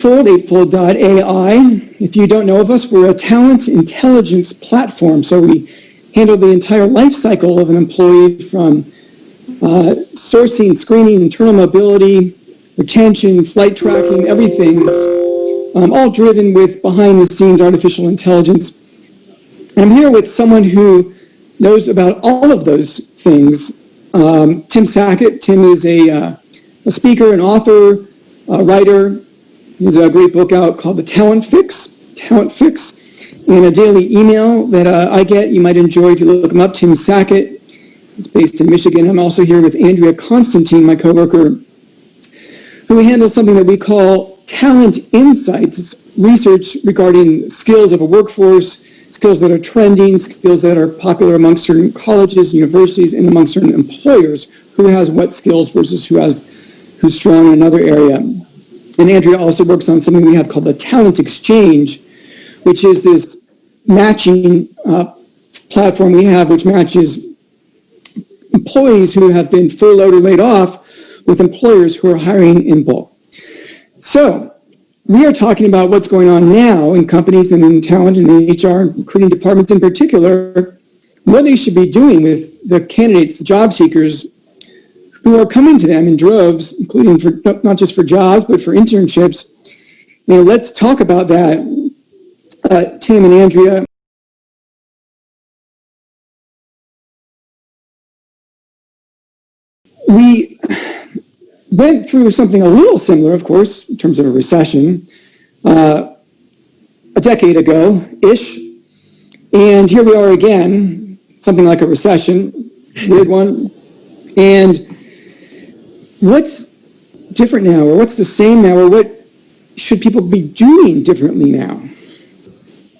eightfold.ai. If you don't know of us, we're a talent intelligence platform. So we handle the entire life cycle of an employee from sourcing, screening, internal mobility, retention, flight tracking, everything. All driven with behind-the-scenes artificial intelligence. And I'm here with someone who knows about all of those things. Tim Sackett. Tim is a speaker, an author, a writer. He has a great book out called The Talent Fix, and a daily email that I get. You might enjoy if you look him up, Tim Sackett. He's based in Michigan. I'm also here with Andrea Constantine, my coworker, who handles something that we call Talent Insights. It's research regarding skills of a workforce, skills that are trending, skills that are popular amongst certain colleges, universities, and amongst certain employers, who has what skills versus who's strong in another area. And Andrea also works on something we have called the Talent Exchange, which is this matching platform we have, which matches employees who have been furloughed or laid off with employers who are hiring in bulk. So we are talking about what's going on now in companies and in talent and in HR and recruiting departments in particular, what they should be doing with the candidates, the job seekers who are coming to them in droves, including for not just for jobs, but for internships. Let's talk about that. Tim and Andrea. We went through something a little similar, of course, in terms of a recession, a decade ago-ish. And here we are again, something like a recession, weird one. And what's different now, or what's the same now, or what should people be doing differently now?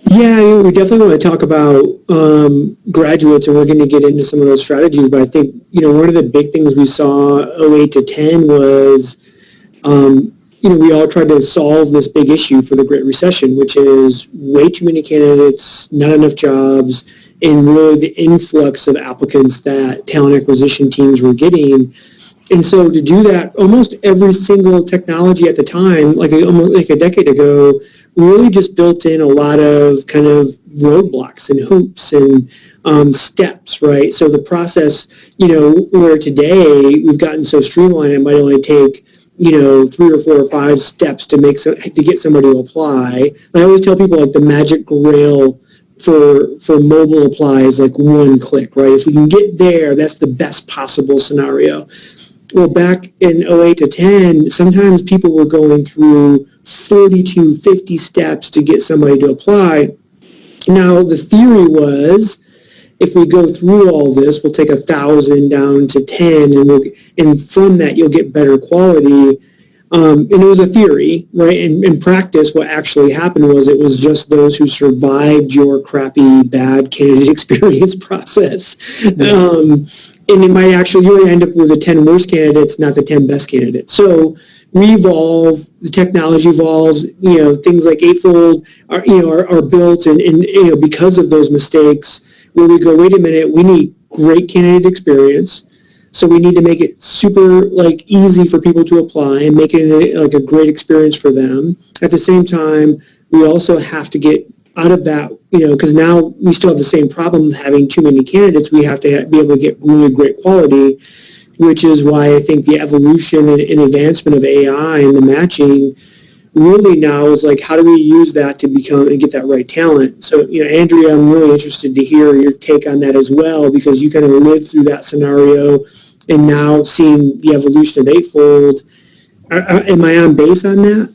Yeah, we definitely want to talk about graduates, and we're going to get into some of those strategies. But I think, one of the big things we saw 08 to 10 was, we all tried to solve this big issue for the Great Recession, which is way too many candidates, not enough jobs, and really the influx of applicants that talent acquisition teams were getting. And so to do that, almost every single technology at the time, almost like a decade ago, really just built in a lot of kind of roadblocks and hoops and steps, right? So the process, where today we've gotten so streamlined, it might only take, 3 or 4 or 5 steps to get somebody to apply. I always tell people the magic grail for mobile apply is one click, right? If we can get there, that's the best possible scenario. Well, back in 08 to 10, sometimes people were going through 40 to 50 steps to get somebody to apply. Now, the theory was, if we go through all this, we'll take 1,000 down to 10, and from that, you'll get better quality. And it was a theory, right? In practice, what actually happened was it was just those who survived your crappy, bad candidate experience process. And it might actually, you end up with the 10 worst candidates, not the 10 best candidates. So we evolve, the technology evolves, things like Eightfold are built and because of those mistakes, where we go, wait a minute, we need great candidate experience. So we need to make it super easy for people to apply and make it a great experience for them. At the same time, we also have to get out of that, because now we still have the same problem of having too many candidates. We have to be able to get really great quality, which is why I think the evolution and advancement of AI and the matching really now is how do we use that to become and get that right talent? So, Andrea, I'm really interested to hear your take on that as well, because you kind of lived through that scenario and now seeing the evolution of Eightfold. Am I on base on that?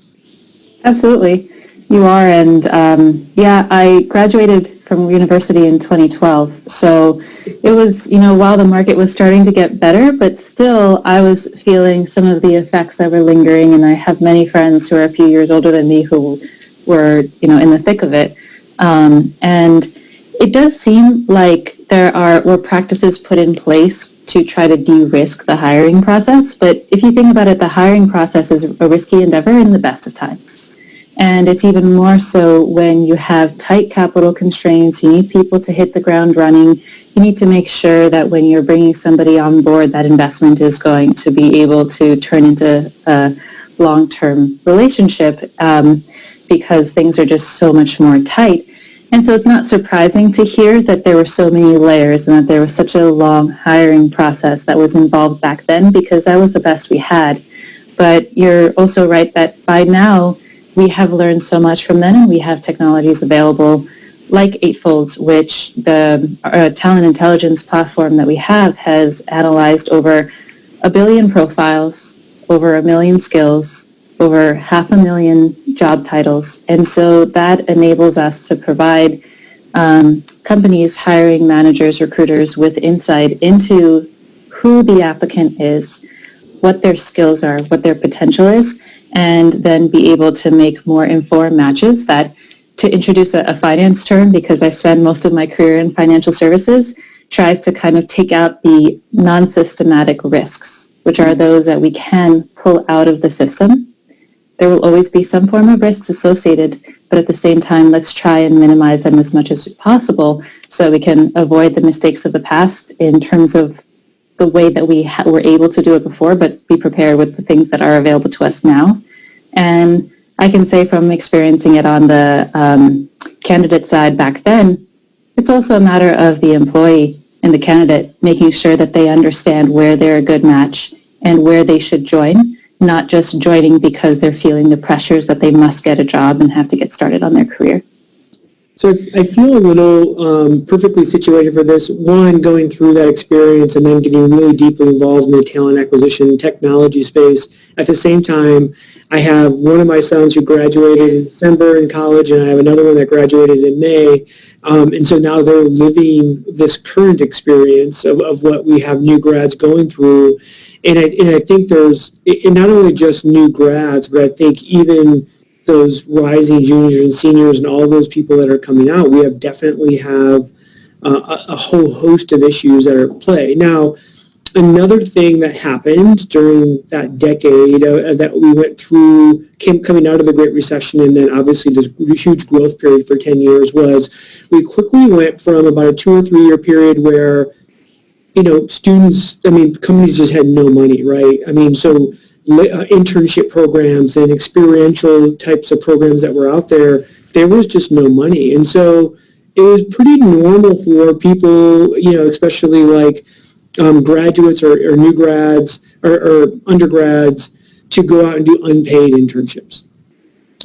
Absolutely. You are, and I graduated from university in 2012, so it was, while the market was starting to get better, but still I was feeling some of the effects that were lingering, and I have many friends who are a few years older than me who were, in the thick of it, and it does seem like there were practices put in place to try to de-risk the hiring process, but if you think about it, the hiring process is a risky endeavor in the best of times. And it's even more so when you have tight capital constraints, you need people to hit the ground running, you need to make sure that when you're bringing somebody on board, that investment is going to be able to turn into long-term relationship because things are just so much more tight. And so it's not surprising to hear that there were so many layers and that there was such a long hiring process that was involved back then, because that was the best we had. But you're also right that by now we have learned so much from them, and we have technologies available like Eightfold, which the talent intelligence platform that we have has analyzed over 1 billion profiles, over 1 million skills, over 500,000 job titles. And so that enables us to provide companies, hiring managers, recruiters with insight into who the applicant is, what their skills are, what their potential is, and then be able to make more informed matches. That, to introduce a finance term, because I spend most of my career in financial services, tries to kind of take out the non-systematic risks, which are those that we can pull out of the system. There will always be some form of risks associated, but at the same time, let's try and minimize them as much as possible so we can avoid the mistakes of the past in terms of the way that we were able to do it before, but be prepared with the things that are available to us now. And I can say from experiencing it on the candidate side back then, it's also a matter of the employee and the candidate making sure that they understand where they're a good match and where they should join, not just joining because they're feeling the pressures that they must get a job and have to get started on their career. So I feel a little perfectly situated for this. One, going through that experience and then getting really deeply involved in the talent acquisition technology space. At the same time, I have one of my sons who graduated in December in college, and I have another one that graduated in May. And so now they're living this current experience of what we have new grads going through. And I think there's, and not only just new grads, but I think even those rising juniors and seniors and all those people that are coming out, we definitely have a whole host of issues that are at play. Now, another thing that happened during that decade that we went through, coming out of the Great Recession and then obviously this huge growth period for 10 years, was we quickly went from about a 2 or 3 year period where, companies just had no money, right? So internship programs and experiential types of programs that were out there, there was just no money. And so it was pretty normal for people, especially like graduates or new grads or undergrads, to go out and do unpaid internships.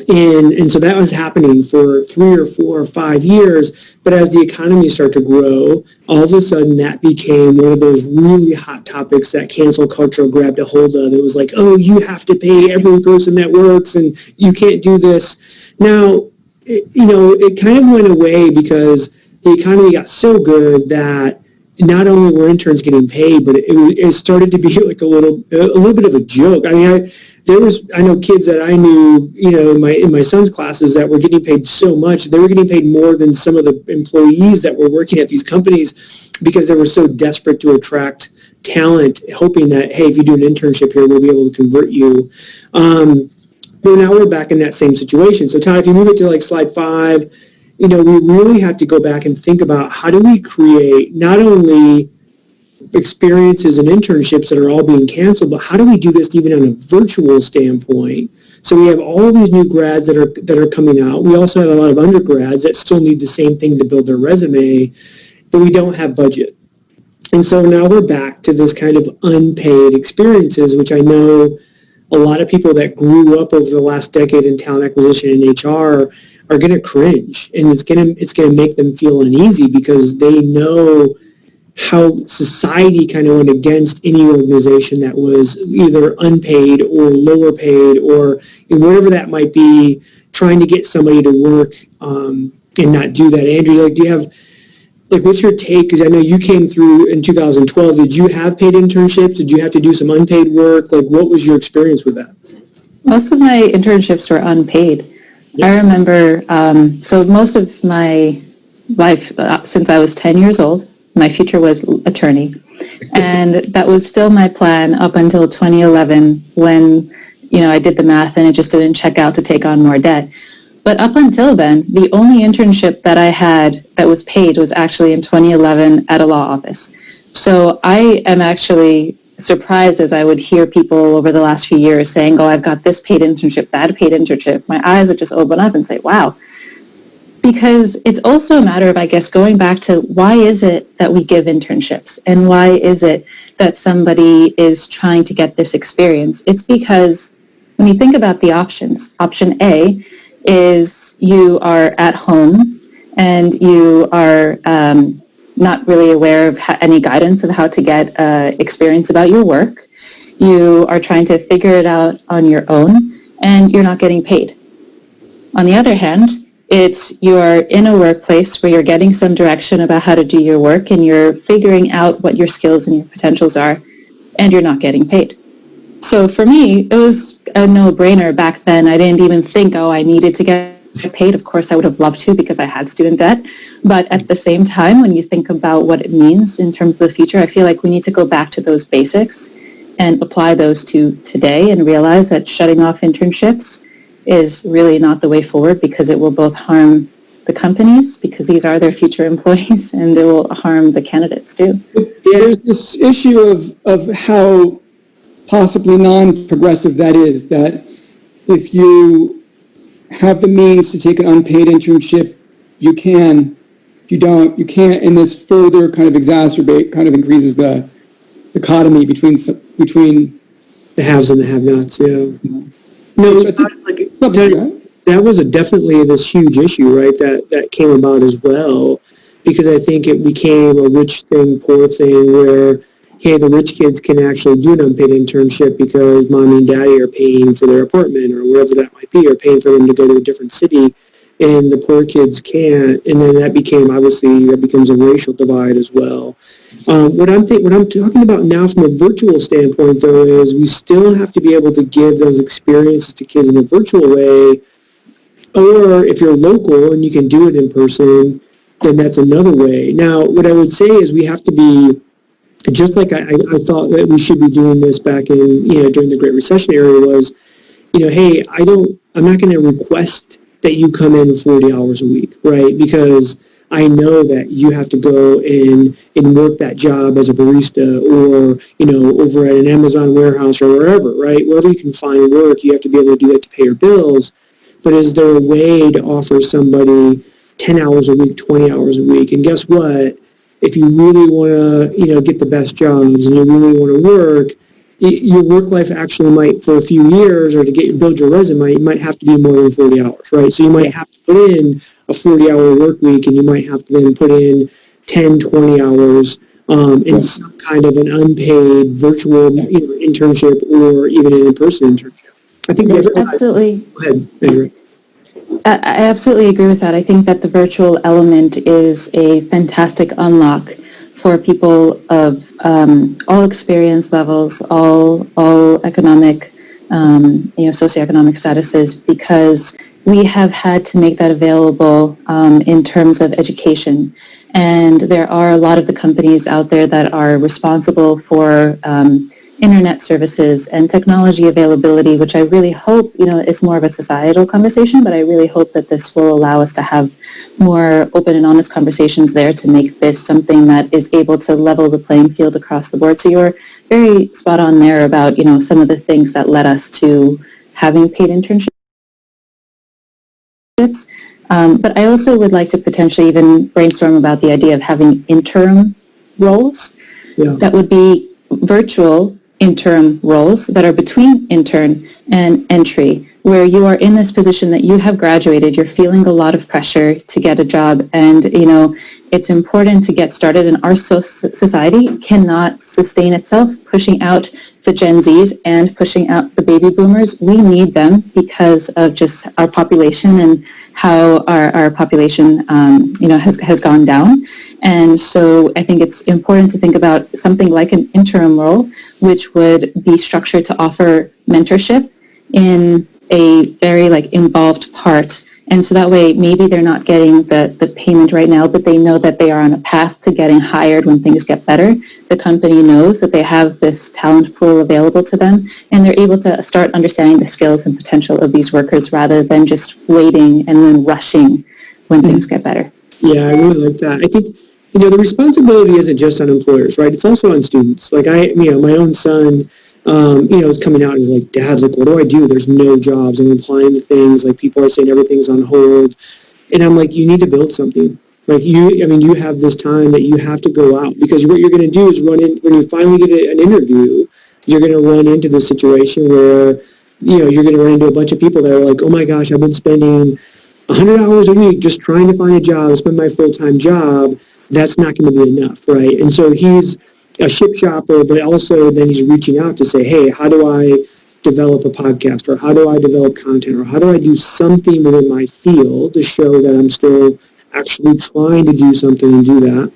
And so that was happening for 3 or 4 or 5 years. But as the economy started to grow, all of a sudden that became one of those really hot topics that cancel culture grabbed a hold of. It was like, oh, you have to pay every person that works and you can't do this. Now, it kind of went away because the economy got so good that not only were interns getting paid, but it started to be like a little bit of a joke. I know kids that I knew, in my son's classes that were getting paid so much. They were getting paid more than some of the employees that were working at these companies because they were so desperate to attract talent, hoping that, hey, if you do an internship here, we'll be able to convert you. But now we're back in that same situation. So Todd, if you move it to like slide 5, we really have to go back and think about how do we create not only experiences and internships that are all being canceled, but how do we do this even on a virtual standpoint? So we have all these new grads that are coming out. We also have a lot of undergrads that still need the same thing to build their resume, but we don't have budget. And so now we're back to this kind of unpaid experiences, which I know a lot of people that grew up over the last decade in talent acquisition and HR are going to cringe, and it's going to make them feel uneasy because they know how society kind of went against any organization that was either unpaid or lower paid or whatever that might be, trying to get somebody to work and not do that. Andrew, do you have, what's your take? Because I know you came through in 2012. Did you have paid internships? Did you have to do some unpaid work? What was your experience with that? Most of my internships were unpaid. Yes. I remember, so most of my life, since I was 10 years old, my future was attorney. And that was still my plan up until 2011 when, I did the math and it just didn't check out to take on more debt. But up until then, the only internship that I had that was paid was actually in 2011 at a law office. So I am actually surprised as I would hear people over the last few years saying, oh, I've got this paid internship, that paid internship. My eyes would just open up and say, wow. Because it's also a matter of, I guess, going back to why is it that we give internships and why is it that somebody is trying to get this experience? It's because when you think about the options, option A is you are at home and you are not really aware of any guidance of how to get experience about your work. You are trying to figure it out on your own and you're not getting paid. On the other hand, it's you're in a workplace where you're getting some direction about how to do your work and you're figuring out what your skills and your potentials are and you're not getting paid. So for me, it was a no-brainer back then. I didn't even think, oh, I needed to get paid. Of course, I would have loved to because I had student debt. But at the same time, when you think about what it means in terms of the future, I feel like we need to go back to those basics and apply those to today and realize that shutting off internships is really not the way forward because it will both harm the companies because these are their future employees and it will harm the candidates too. There's this issue of how possibly non-progressive that is, that if you have the means to take an unpaid internship, you can. If you don't, you can't, and this further kind of increases the dichotomy between The haves and the have-nots, yeah. No, I think, that was definitely this huge issue, right, that came about as well, because I think it became a rich thing, poor thing, where, hey, the rich kids can actually do an unpaid internship because mommy and daddy are paying for their apartment or wherever that might be, or paying for them to go to a different city, and the poor kids can't, and then that becomes a racial divide as well. What I'm talking about now from a virtual standpoint, though, is we still have to be able to give those experiences to kids in a virtual way, or if you're local and you can do it in person, then that's another way. Now, what I would say is we have to be, just like I thought that we should be doing this back in, during the Great Recession era was, hey, I'm not going to request that you come in 40 hours a week, right? Because I know that you have to go in and work that job as a barista or, over at an Amazon warehouse or wherever, right? Wherever you can find work, you have to be able to do that to pay your bills. But is there a way to offer somebody 10 hours a week, 20 hours a week? And guess what? If you really want to, get the best jobs and you really want to work, your work life actually might, for a few years, or to build your resume, you might have to be more than 40 hours, right? So you might have to put in a 40-hour work week, and you might have to then put in 10, 20 hours in some kind of an unpaid virtual internship or even an in-person internship. I think Absolutely. Go ahead, Andrew. I absolutely agree with that. I think that the virtual element is a fantastic unlock for people of all experience levels, all economic, socioeconomic statuses, because we have had to make that available in terms of education. And there are a lot of the companies out there that are responsible for internet services and technology availability, which I really hope, is more of a societal conversation, but I really hope that this will allow us to have more open and honest conversations there to make this something that is able to level the playing field across the board. So you're very spot on there about, some of the things that led us to having paid internships. But I also would like to potentially even brainstorm about the idea of having interim roles that would be virtual interim roles that are between intern and entry, where you are in this position that you have graduated, you're feeling a lot of pressure to get a job, and it's important to get started, and our society cannot sustain itself pushing out the Gen Zs and pushing out the baby boomers. We need them because of just our population and how our population has gone down. And so I think it's important to think about something like an interim role, which would be structured to offer mentorship in a very involved part. And so that way, maybe they're not getting the payment right now, but they know that they are on a path to getting hired when things get better. The company knows that they have this talent pool available to them, and they're able to start understanding the skills and potential of these workers rather than just waiting and then rushing when things get better. Yeah, I really like that. I think the responsibility isn't just on employers, right? It's also on students. Like my own son, is coming out and he's like, Dad, like, what do I do? There's no jobs. I'm applying to things. Like, people are saying everything's on hold. And I'm like, you need to build something. Like, you have this time that you have to go out, because what you're going to do is when you finally get an interview, you're going to run into the situation where, you're going to run into a bunch of people that are like, oh my gosh, I've been spending 100 hours a week just trying to find a job, spend my full-time job. That's not going to be enough, right? And so he's a ship shopper, but also then he's reaching out to say, hey, how do I develop a podcast, or how do I develop content, or how do I do something within my field to show that I'm still actually trying to do something and do that.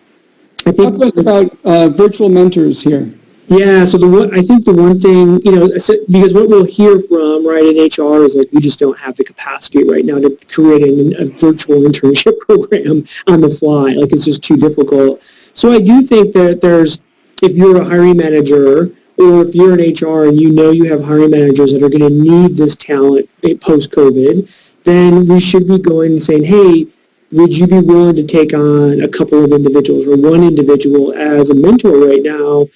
I think talk to us about virtual mentors here. Yeah, so I think the one thing, because what we'll hear from, right, in HR is like, we just don't have the capacity right now to create a virtual internship program on the fly. Like, it's just too difficult. So I do think that if you're a hiring manager, or if you're in HR and you have hiring managers that are going to need this talent post-COVID, then we should be going and saying, hey, would you be willing to take on a couple of individuals or one individual as a mentor right now?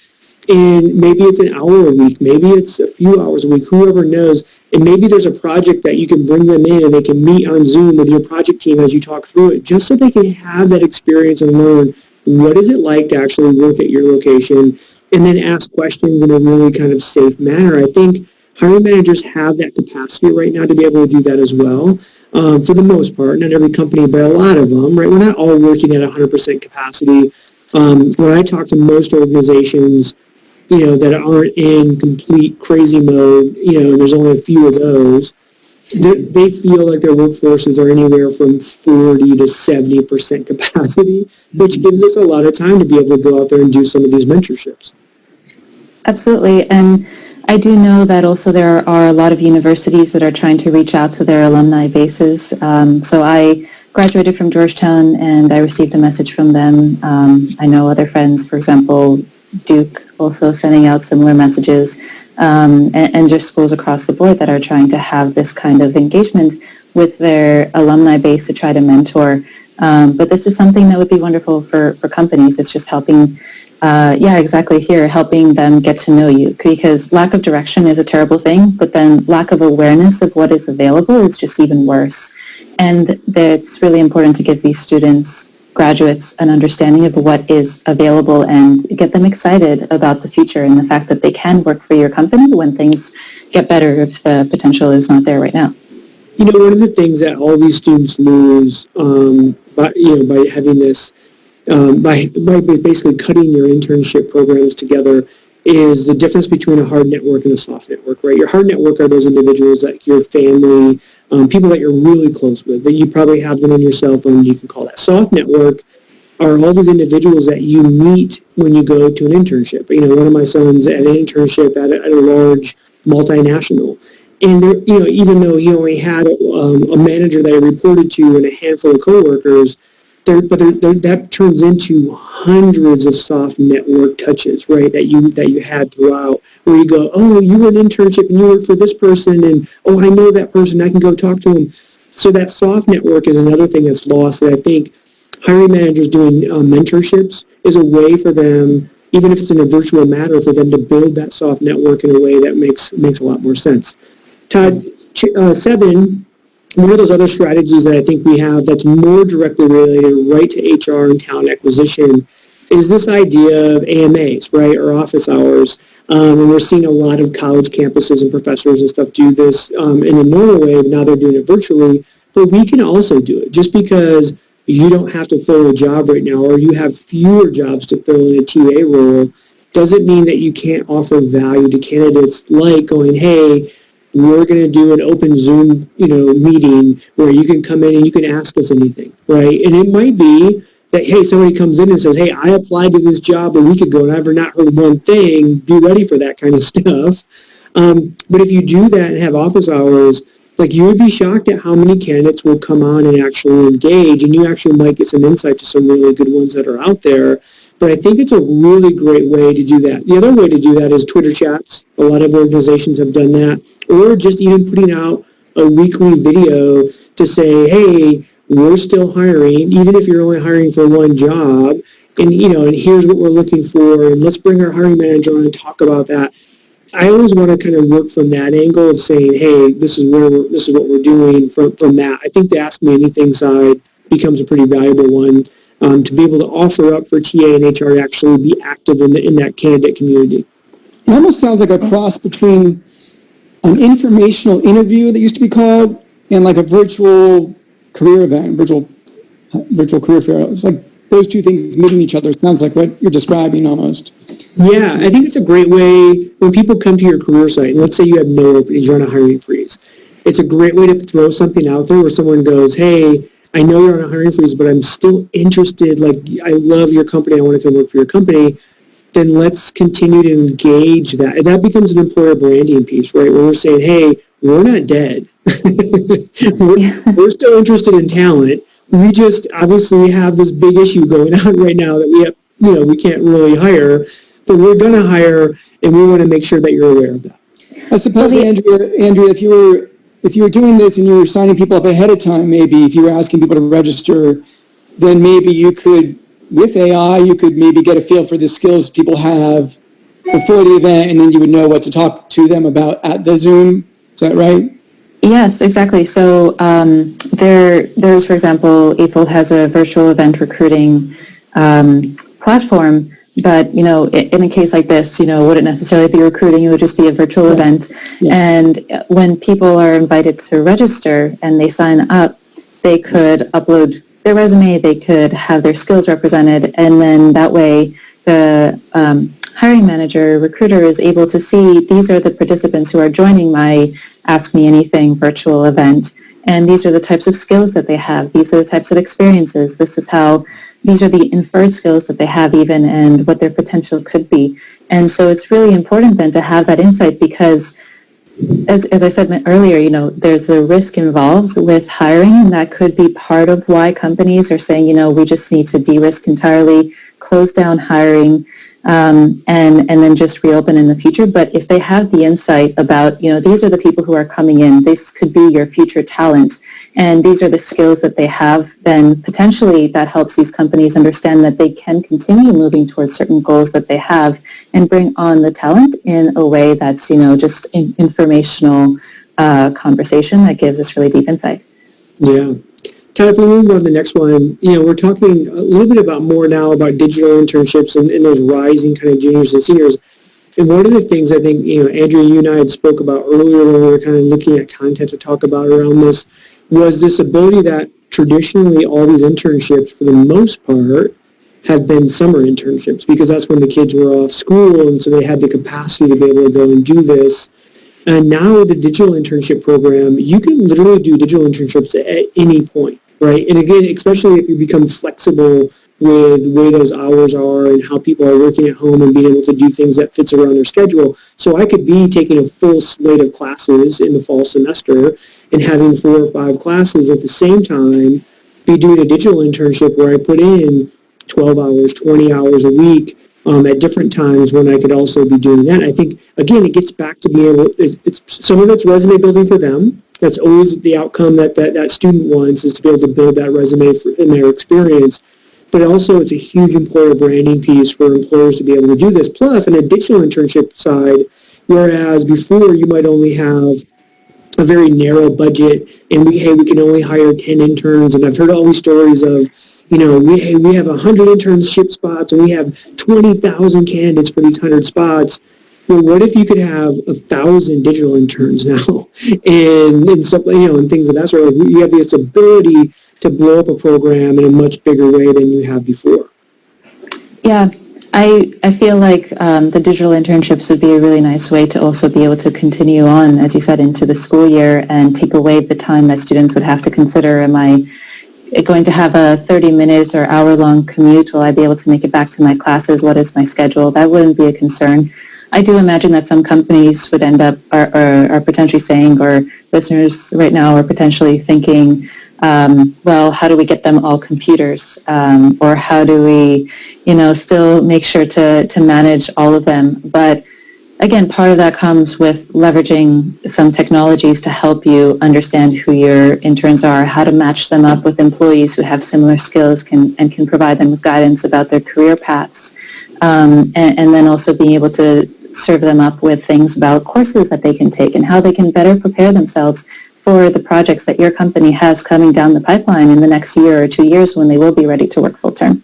And maybe it's an hour a week, maybe it's a few hours a week, whoever knows. And maybe there's a project that you can bring them in and they can meet on Zoom with your project team as you talk through it, just so they can have that experience and learn what is it like to actually work at your location, and then ask questions in a really kind of safe manner. I think hiring managers have that capacity right now to be able to do that as well. For the most part, not every company, but a lot of them, right? We're not all working at 100% capacity. When I talk to most organizations, that aren't in complete crazy mode, and there's only a few of those, they feel like their workforces are anywhere from 40 to 70% capacity, which gives us a lot of time to be able to go out there and do some of these mentorships. Absolutely. And I do know that also there are a lot of universities that are trying to reach out to their alumni bases. So I graduated from Georgetown and I received a message from them. I know other friends, for example, Duke, also sending out similar messages, and just schools across the board that are trying to have this kind of engagement with their alumni base to try to mentor. But this is something that would be wonderful for companies. It's just helping, exactly here, helping them get to know you, because lack of direction is a terrible thing, but then lack of awareness of what is available is just even worse. And it's really important to give these students, graduates, an understanding of what is available and get them excited about the future and the fact that they can work for your company when things get better if the potential is not there right now. One of the things that all these students lose by having this, by basically cutting your internship programs together, is the difference between a hard network and a soft network, right? Your hard network are those individuals, like your family, people that you're really close with, that you probably have them on your cell phone, you can call that. Soft network are all these individuals that you meet when you go to an internship. One of my sons at an internship at a large multinational, and even though he only had a manager that he reported to and a handful of coworkers, that turns into hundreds of soft network touches, right, that you had throughout, where you go, oh, you were an internship and you worked for this person, and oh, I know that person, I can go talk to him. So that soft network is another thing that's lost, that I think hiring managers doing mentorships is a way for them, even if it's in a virtual manner, for them to build that soft network in a way that makes a lot more sense. Todd, 7, one of those other strategies that I think we have that's more directly related right to HR and talent acquisition is this idea of AMAs, right, or office hours. And we're seeing a lot of college campuses and professors and stuff do this in a normal way. Now they're doing it virtually, but we can also do it. Just because you don't have to fill a job right now, or you have fewer jobs to fill in a TA role, doesn't mean that you can't offer value to candidates, like going, hey, we're going to do an open Zoom, meeting where you can come in and you can ask us anything, right? And it might be that, hey, somebody comes in and says, hey, I applied to this job a week ago and I've not heard one thing. Be ready for that kind of stuff. But if you do that and have office hours, like, you would be shocked at how many candidates will come on and actually engage, and you actually might get some insight to some really good ones that are out there. But I think it's a really great way to do that. The other way to do that is Twitter chats. A lot of organizations have done that. Or just even putting out a weekly video to say, hey, we're still hiring, even if you're only hiring for one job, and and here's what we're looking for, and let's bring our hiring manager on and talk about that. I always want to kind of work from that angle of saying, hey, this is what we're doing from that. I think the Ask Me Anything side becomes a pretty valuable one to be able to offer up for TA and HR to actually be active in that candidate community. It almost sounds like a cross between an informational interview that used to be called and like a virtual career event, virtual career fair. It's like those two things meeting each other. It sounds like what you're describing almost. Yeah, I think it's a great way when people come to your career site. Let's say you have no openings, you're on a hiring freeze. It's a great way to throw something out there where someone goes, hey, I know you're on a hiring freeze, but I'm still interested. Like, I love your company. I want to come work for your company. Then let's continue to engage that. And that becomes an employer branding piece, right? Where we're saying, hey, we're not dead. we're still interested in talent. We just obviously have this big issue going on right now that we have, we can't really hire, but we're going to hire, and we want to make sure that you're aware of that. I suppose, Andrea, if you were doing this and you were signing people up ahead of time, maybe if you were asking people to register, then maybe you could, with AI, you could maybe get a feel for the skills people have before the event, and then you would know what to talk to them about at the Zoom. Is that right? Yes, exactly. So there's, for example, April has a virtual event recruiting platform, but, in a case like this, wouldn't necessarily be recruiting, it would just be a virtual event. Yeah. And when people are invited to register and they sign up, they could upload their resume, they could have their skills represented, and then that way the hiring manager, recruiter is able to see these are the participants who are joining my Ask Me Anything virtual event, and these are the types of skills that they have, these are the types of experiences, these are the inferred skills that they have even, and what their potential could be. And so it's really important then to have that insight because as I said earlier, there's a risk involved with hiring, and that could be part of why companies are saying, we just need to de-risk entirely, close down hiring, and then just reopen in the future. But if they have the insight about, these are the people who are coming in, this could be your future talent, and these are the skills that they have, then potentially that helps these companies understand that they can continue moving towards certain goals that they have and bring on the talent in a way that's, just informational conversation that gives us really deep insight. Yeah. Kind of, if we move on to the next one, we're talking a little bit more now about digital internships and those rising kind of juniors and seniors. And one of the things I think, Andrea, you and I had spoke about earlier when we were kind of looking at content to talk about around this, was this ability that traditionally all these internships, for the most part, have been summer internships because that's when the kids were off school, and so they had the capacity to be able to go and do this. And now with the digital internship program, you can literally do digital internships at any point, right? And again, especially if you become flexible with the way those hours are and how people are working at home and being able to do things that fits around their schedule. So I could be taking a full slate of classes in the fall semester and having 4 or 5 classes at the same time, be doing a digital internship where I put in 12 hours, 20 hours a week at different times when I could also be doing that. I think, again, it gets back to being able, it's some of it's resume building for them. That's always the outcome that student wants, is to be able to build that resume in their experience. But also it's a huge employer branding piece for employers to be able to do this. Plus, on a digital internship side, whereas before you might only have a very narrow budget and we can only hire 10 interns, and I've heard all these stories of, we have 100 internship spots and we have 20,000 candidates for these 100 spots. Well, what if you could have 1,000 digital interns now and stuff, and things of that sort? Like, you have this ability to blow up a program in a much bigger way than you have before. Yeah, I feel like the digital internships would be a really nice way to also be able to continue on, as you said, into the school year and take away the time that students would have to consider, am I going to have a 30-minute or hour-long commute? Will I be able to make it back to my classes? What is my schedule? That wouldn't be a concern. I do imagine that some companies would end up, are potentially saying, or listeners right now are potentially thinking, well, how do we get them all computers? Or how do we, still make sure to manage all of them? But again, part of that comes with leveraging some technologies to help you understand who your interns are, how to match them up with employees who have similar skills and can provide them with guidance about their career paths. And then also being able to serve them up with things about courses that they can take and how they can better prepare themselves for the projects that your company has coming down the pipeline in the next year or 2 years when they will be ready to work full term.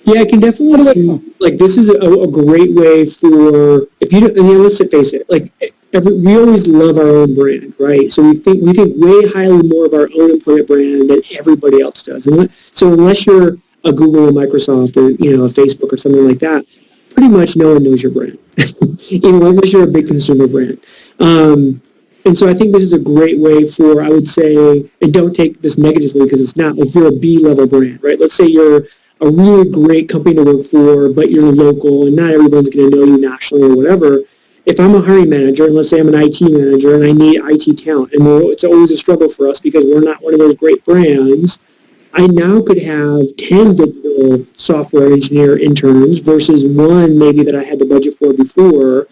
Yeah, I can definitely see, like, this is a great way for, if you don't, let's face it, like, we always love our own brand, right? So we think way highly more of our own employment brand than everybody else does. And so unless you're a Google or Microsoft or, a Facebook or something like that, pretty much no one knows your brand, unless you're a big consumer brand. And so I think this is a great way for, I would say, and don't take this negatively because it's not, like, you're a B-level brand, right? Let's say you're a really great company to work for, but you're local and not everyone's going to know you nationally or whatever. If I'm a hiring manager, and let's say I'm an IT manager and I need IT talent, and it's always a struggle for us because we're not one of those great brands, I now could have 10 digital software engineer interns versus one maybe that I had the budget for before.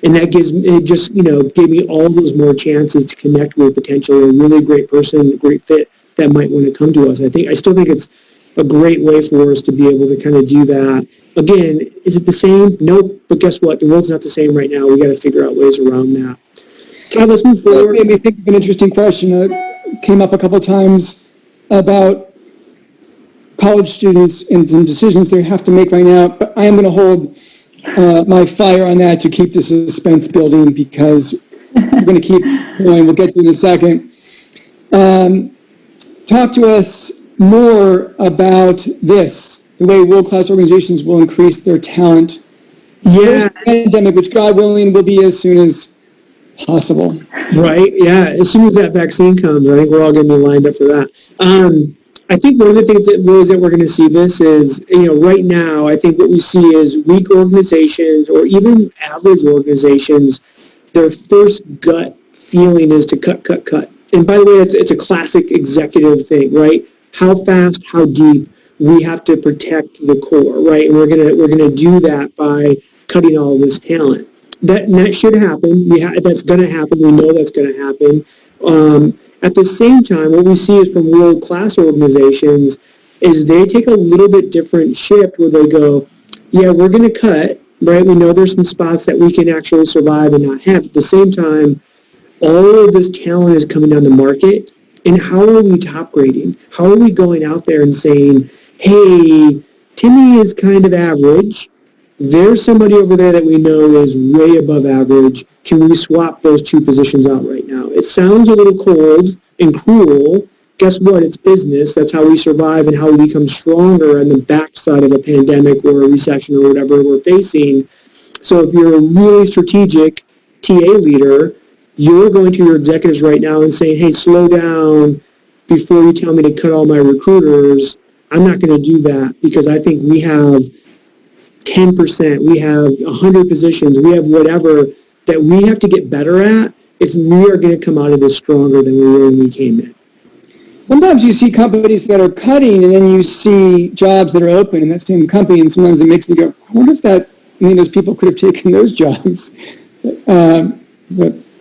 And that gave me all those more chances to connect with potentially a really great person, a great fit that might want to come to us. I still think it's a great way for us to be able to kind of do that. Again, is it the same? Nope. But guess what? The world's not the same right now. We got to figure out ways around that. Todd, let's move forward. That made me think of an interesting question that came up a couple of times about college students and some decisions they have to make right now. But I am going to hold my fire on that to keep the suspense building because we're going to keep going. We'll get to it in a second. Talk to us more about this, the way world-class organizations will increase their talent. Yeah. Pandemic, which God willing will be as soon as possible. Right, yeah. As soon as that vaccine comes, I think we're all going to be lined up for that. I think one of the ways that we're going to see this is, right now, I think what we see is weak organizations or even average organizations, their first gut feeling is to cut. And by the way, it's a classic executive thing, right? How fast, how deep, we have to protect the core, right? And we're gonna do that by cutting all this talent. That should happen. That's going to happen. We know that's going to happen. At the same time, what we see is from world-class organizations is they take a little bit different shift where they go, yeah, we're going to cut, right? We know there's some spots that we can actually survive and not have. At the same time, all of this talent is coming down the market. And how are we top grading? How are we going out there and saying, hey, Timmy is kind of average. There's somebody over there that we know is way above average. Can we swap those two positions out right now? It sounds a little cold and cruel. Guess what? It's business. That's how we survive and how we become stronger on the backside of a pandemic or a recession or whatever we're facing. So if you're a really strategic TA leader, you're going to your executives right now and saying, hey, slow down before you tell me to cut all my recruiters. I'm not going to do that because I think we have 10%, we have 100 positions, we have whatever that we have to get better at if we are going to come out of this stronger than we were when we came in. Sometimes you see companies that are cutting and then you see jobs that are open in that same company, and sometimes it makes me go, I wonder if those people could have taken those jobs.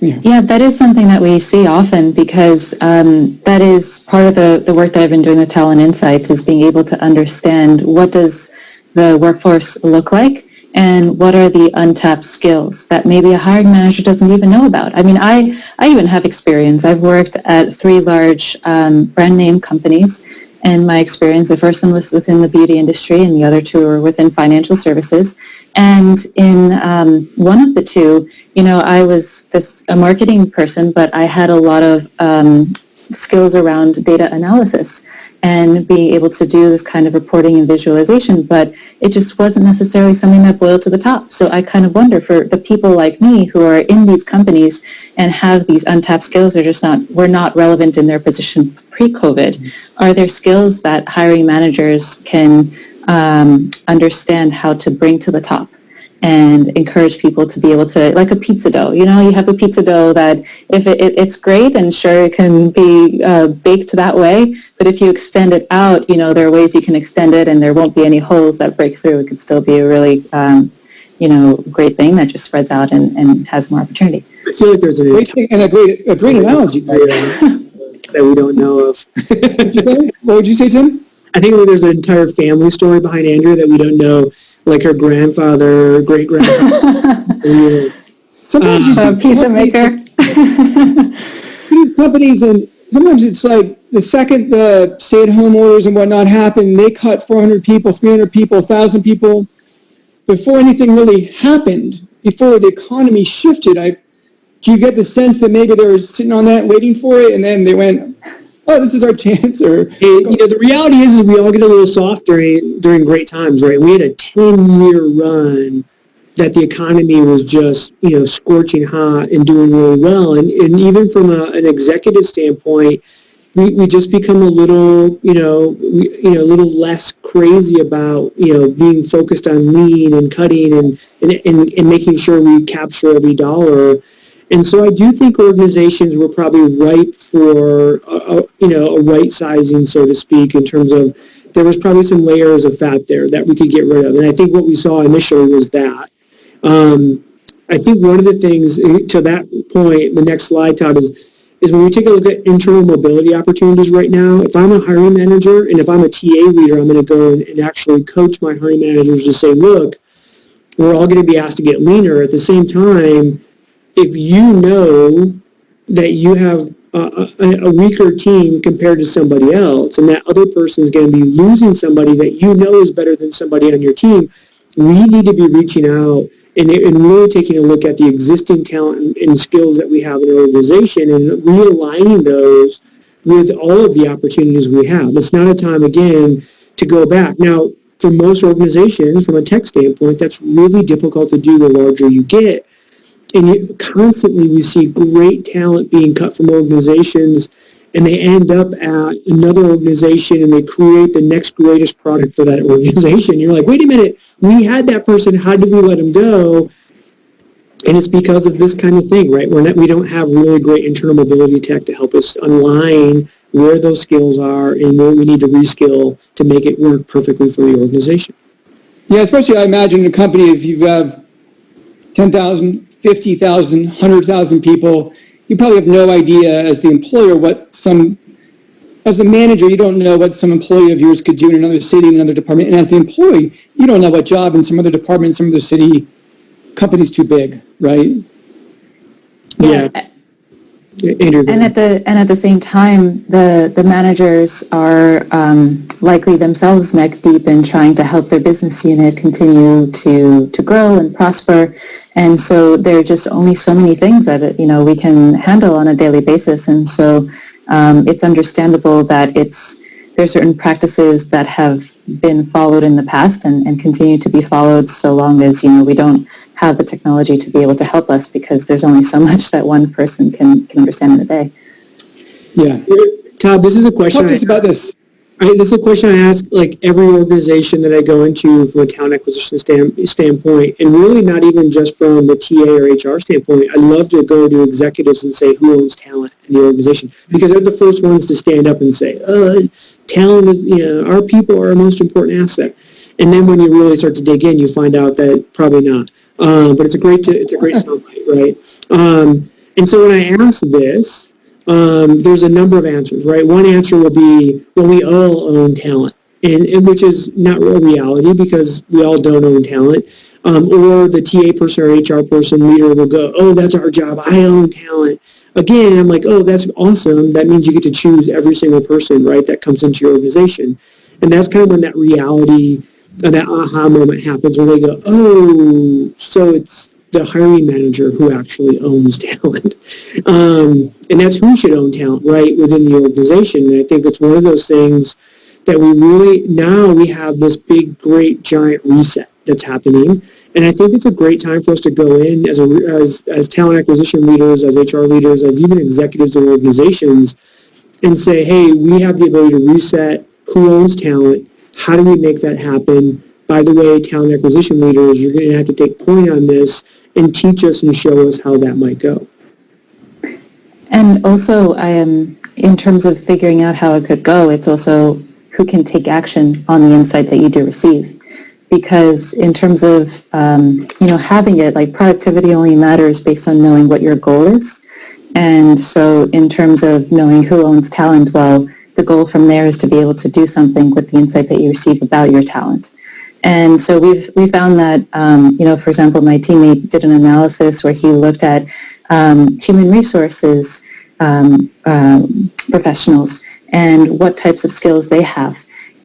Yeah, that is something that we see often because that is part of the work that I've been doing with Talent Insights is being able to understand what does the workforce look like and what are the untapped skills that maybe a hiring manager doesn't even know about. I mean, I even have experience. I've worked at 3 large brand name companies. And my experience, the first one was within the beauty industry and the other 2 were within financial services. And in one of the 2, I was a marketing person, but I had a lot of skills around data analysis and being able to do this kind of reporting and visualization, but it just wasn't necessarily something that boiled to the top. So I kind of wonder for the people like me who are in these companies and have these untapped skills were not relevant in their position pre-COVID. Are there skills that hiring managers can understand how to bring to the top and encourage people to be able to, like a pizza dough, you have a pizza dough that if it's great and sure it can be baked that way, but if you extend it out, there are ways you can extend it and there won't be any holes that break through. It could still be a really great thing that just spreads out and has more opportunity. I feel like there's a great analogy that we don't know of. What would you say, Tim? I think there's an entire family story behind Andrea that we don't know, like her grandfather, great-grandfather. Sometimes you see a piece of maker. These companies, and sometimes it's like the second the stay-at-home orders and whatnot happen, they cut 400 people, 300 people, 1,000 people. Before anything really happened, before the economy shifted, do you get the sense that maybe they were sitting on that waiting for it, and then they went, oh, this is our chance? Or the reality is we all get a little soft during great times, right? We had a 10-year run that the economy was just, scorching hot and doing really well. And even from an executive standpoint, we just become a little, a little less crazy about, being focused on lean and cutting and making sure we capture every dollar. And so I do think organizations were probably ripe for, a right sizing, so to speak, in terms of there was probably some layers of fat there that we could get rid of. And I think what we saw initially was that. I think one of the things, to that point, the next slide, Todd, is when we take a look at internal mobility opportunities right now, if I'm a hiring manager and if I'm a TA leader, I'm going to go and actually coach my hiring managers to say, look, we're all going to be asked to get leaner. At the same time, if you know that you have a weaker team compared to somebody else and that other person is going to be losing somebody that you know is better than somebody on your team, we need to be reaching out and really taking a look at the existing talent and skills that we have in our organization and realigning those with all of the opportunities we have. It's not a time, again, to go back. Now, for most organizations, from a tech standpoint, that's really difficult to do the larger you get. And constantly we see great talent being cut from organizations, and they end up at another organization and they create the next greatest product for that organization. You're like, wait a minute, we had that person, how did we let him go? And it's because of this kind of thing, right? We don't have really great internal mobility tech to help us align where those skills are and where we need to reskill to make it work perfectly for the organization. Yeah, especially I imagine in a company, if you have 10,000, 50,000, 100,000 people, you probably have no idea as the employer as a manager, you don't know what some employee of yours could do in another city, in another department. And as the employee, you don't know what job in some other department, some other city, company's too big, right? Yeah. And at the same time, the managers are likely themselves neck deep in trying to help their business unit continue to grow and prosper, and so there are just only so many things that we can handle on a daily basis, and so it's understandable that there's certain practices that have been followed in the past and continue to be followed so long as we don't have the technology to be able to help us, because there's only so much that one person can understand in a day. Yeah. Todd, this is a question. Talk to us about this. This is a question I ask like every organization that I go into from a talent acquisition standpoint, and really not even just from the TA or HR standpoint. I love to go to executives and say, who owns talent in the organization? Because they're the first ones to stand up and say, talent is, our people are our most important asset. And then when you really start to dig in, you find out that probably not. But it's a great soundbite, right? And so when I ask this, there's a number of answers, right? One answer will be, well, we all own talent, and which is not a reality because we all don't own talent. Or the TA person or HR person, leader will go, oh, that's our job, I own talent. Again, I'm like, oh, that's awesome. That means you get to choose every single person, right, that comes into your organization. And that's kind of when that reality, that aha moment happens where they go, oh, so it's the hiring manager who actually owns talent. And that's who should own talent, right, within the organization. And I think it's one of those things that now we have this big, great, giant reset that's happening. And I think it's a great time for us to go in as talent acquisition leaders, as HR leaders, as even executives in organizations, and say, hey, we have the ability to reset who owns talent. How do we make that happen? By the way, talent acquisition leaders, you're going to have to take point on this and teach us and show us how that might go. And also, in terms of figuring out how it could go, it's also who can take action on the insight that you do receive. because in terms of, having it, like productivity only matters based on knowing what your goal is. And so in terms of knowing who owns talent, well, the goal from there is to be able to do something with the insight that you receive about your talent. And so we found that, for example, my teammate did an analysis where he looked at human resources professionals and what types of skills they have.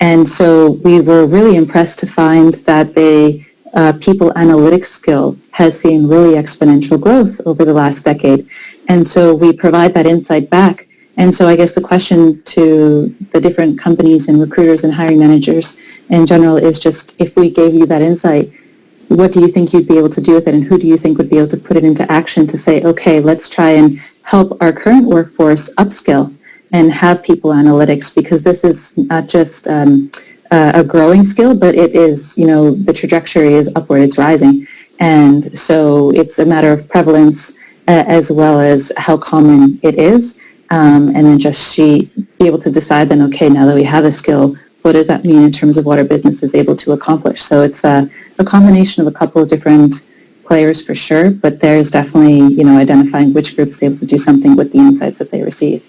And so we were really impressed to find that the people analytics skill has seen really exponential growth over the last decade. And so we provide that insight back. And so I guess the question to the different companies and recruiters and hiring managers in general is just, if we gave you that insight, what do you think you'd be able to do with it, and who do you think would be able to put it into action to say, okay, let's try and help our current workforce upskill and have people analytics, because this is not just a growing skill, but it is, the trajectory is upward, it's rising. And so it's a matter of prevalence as well as how common it is. And then just be able to decide then, okay, now that we have a skill, what does that mean in terms of what our business is able to accomplish? So it's a combination of a couple of different players for sure, but there's definitely, identifying which group is able to do something with the insights that they receive.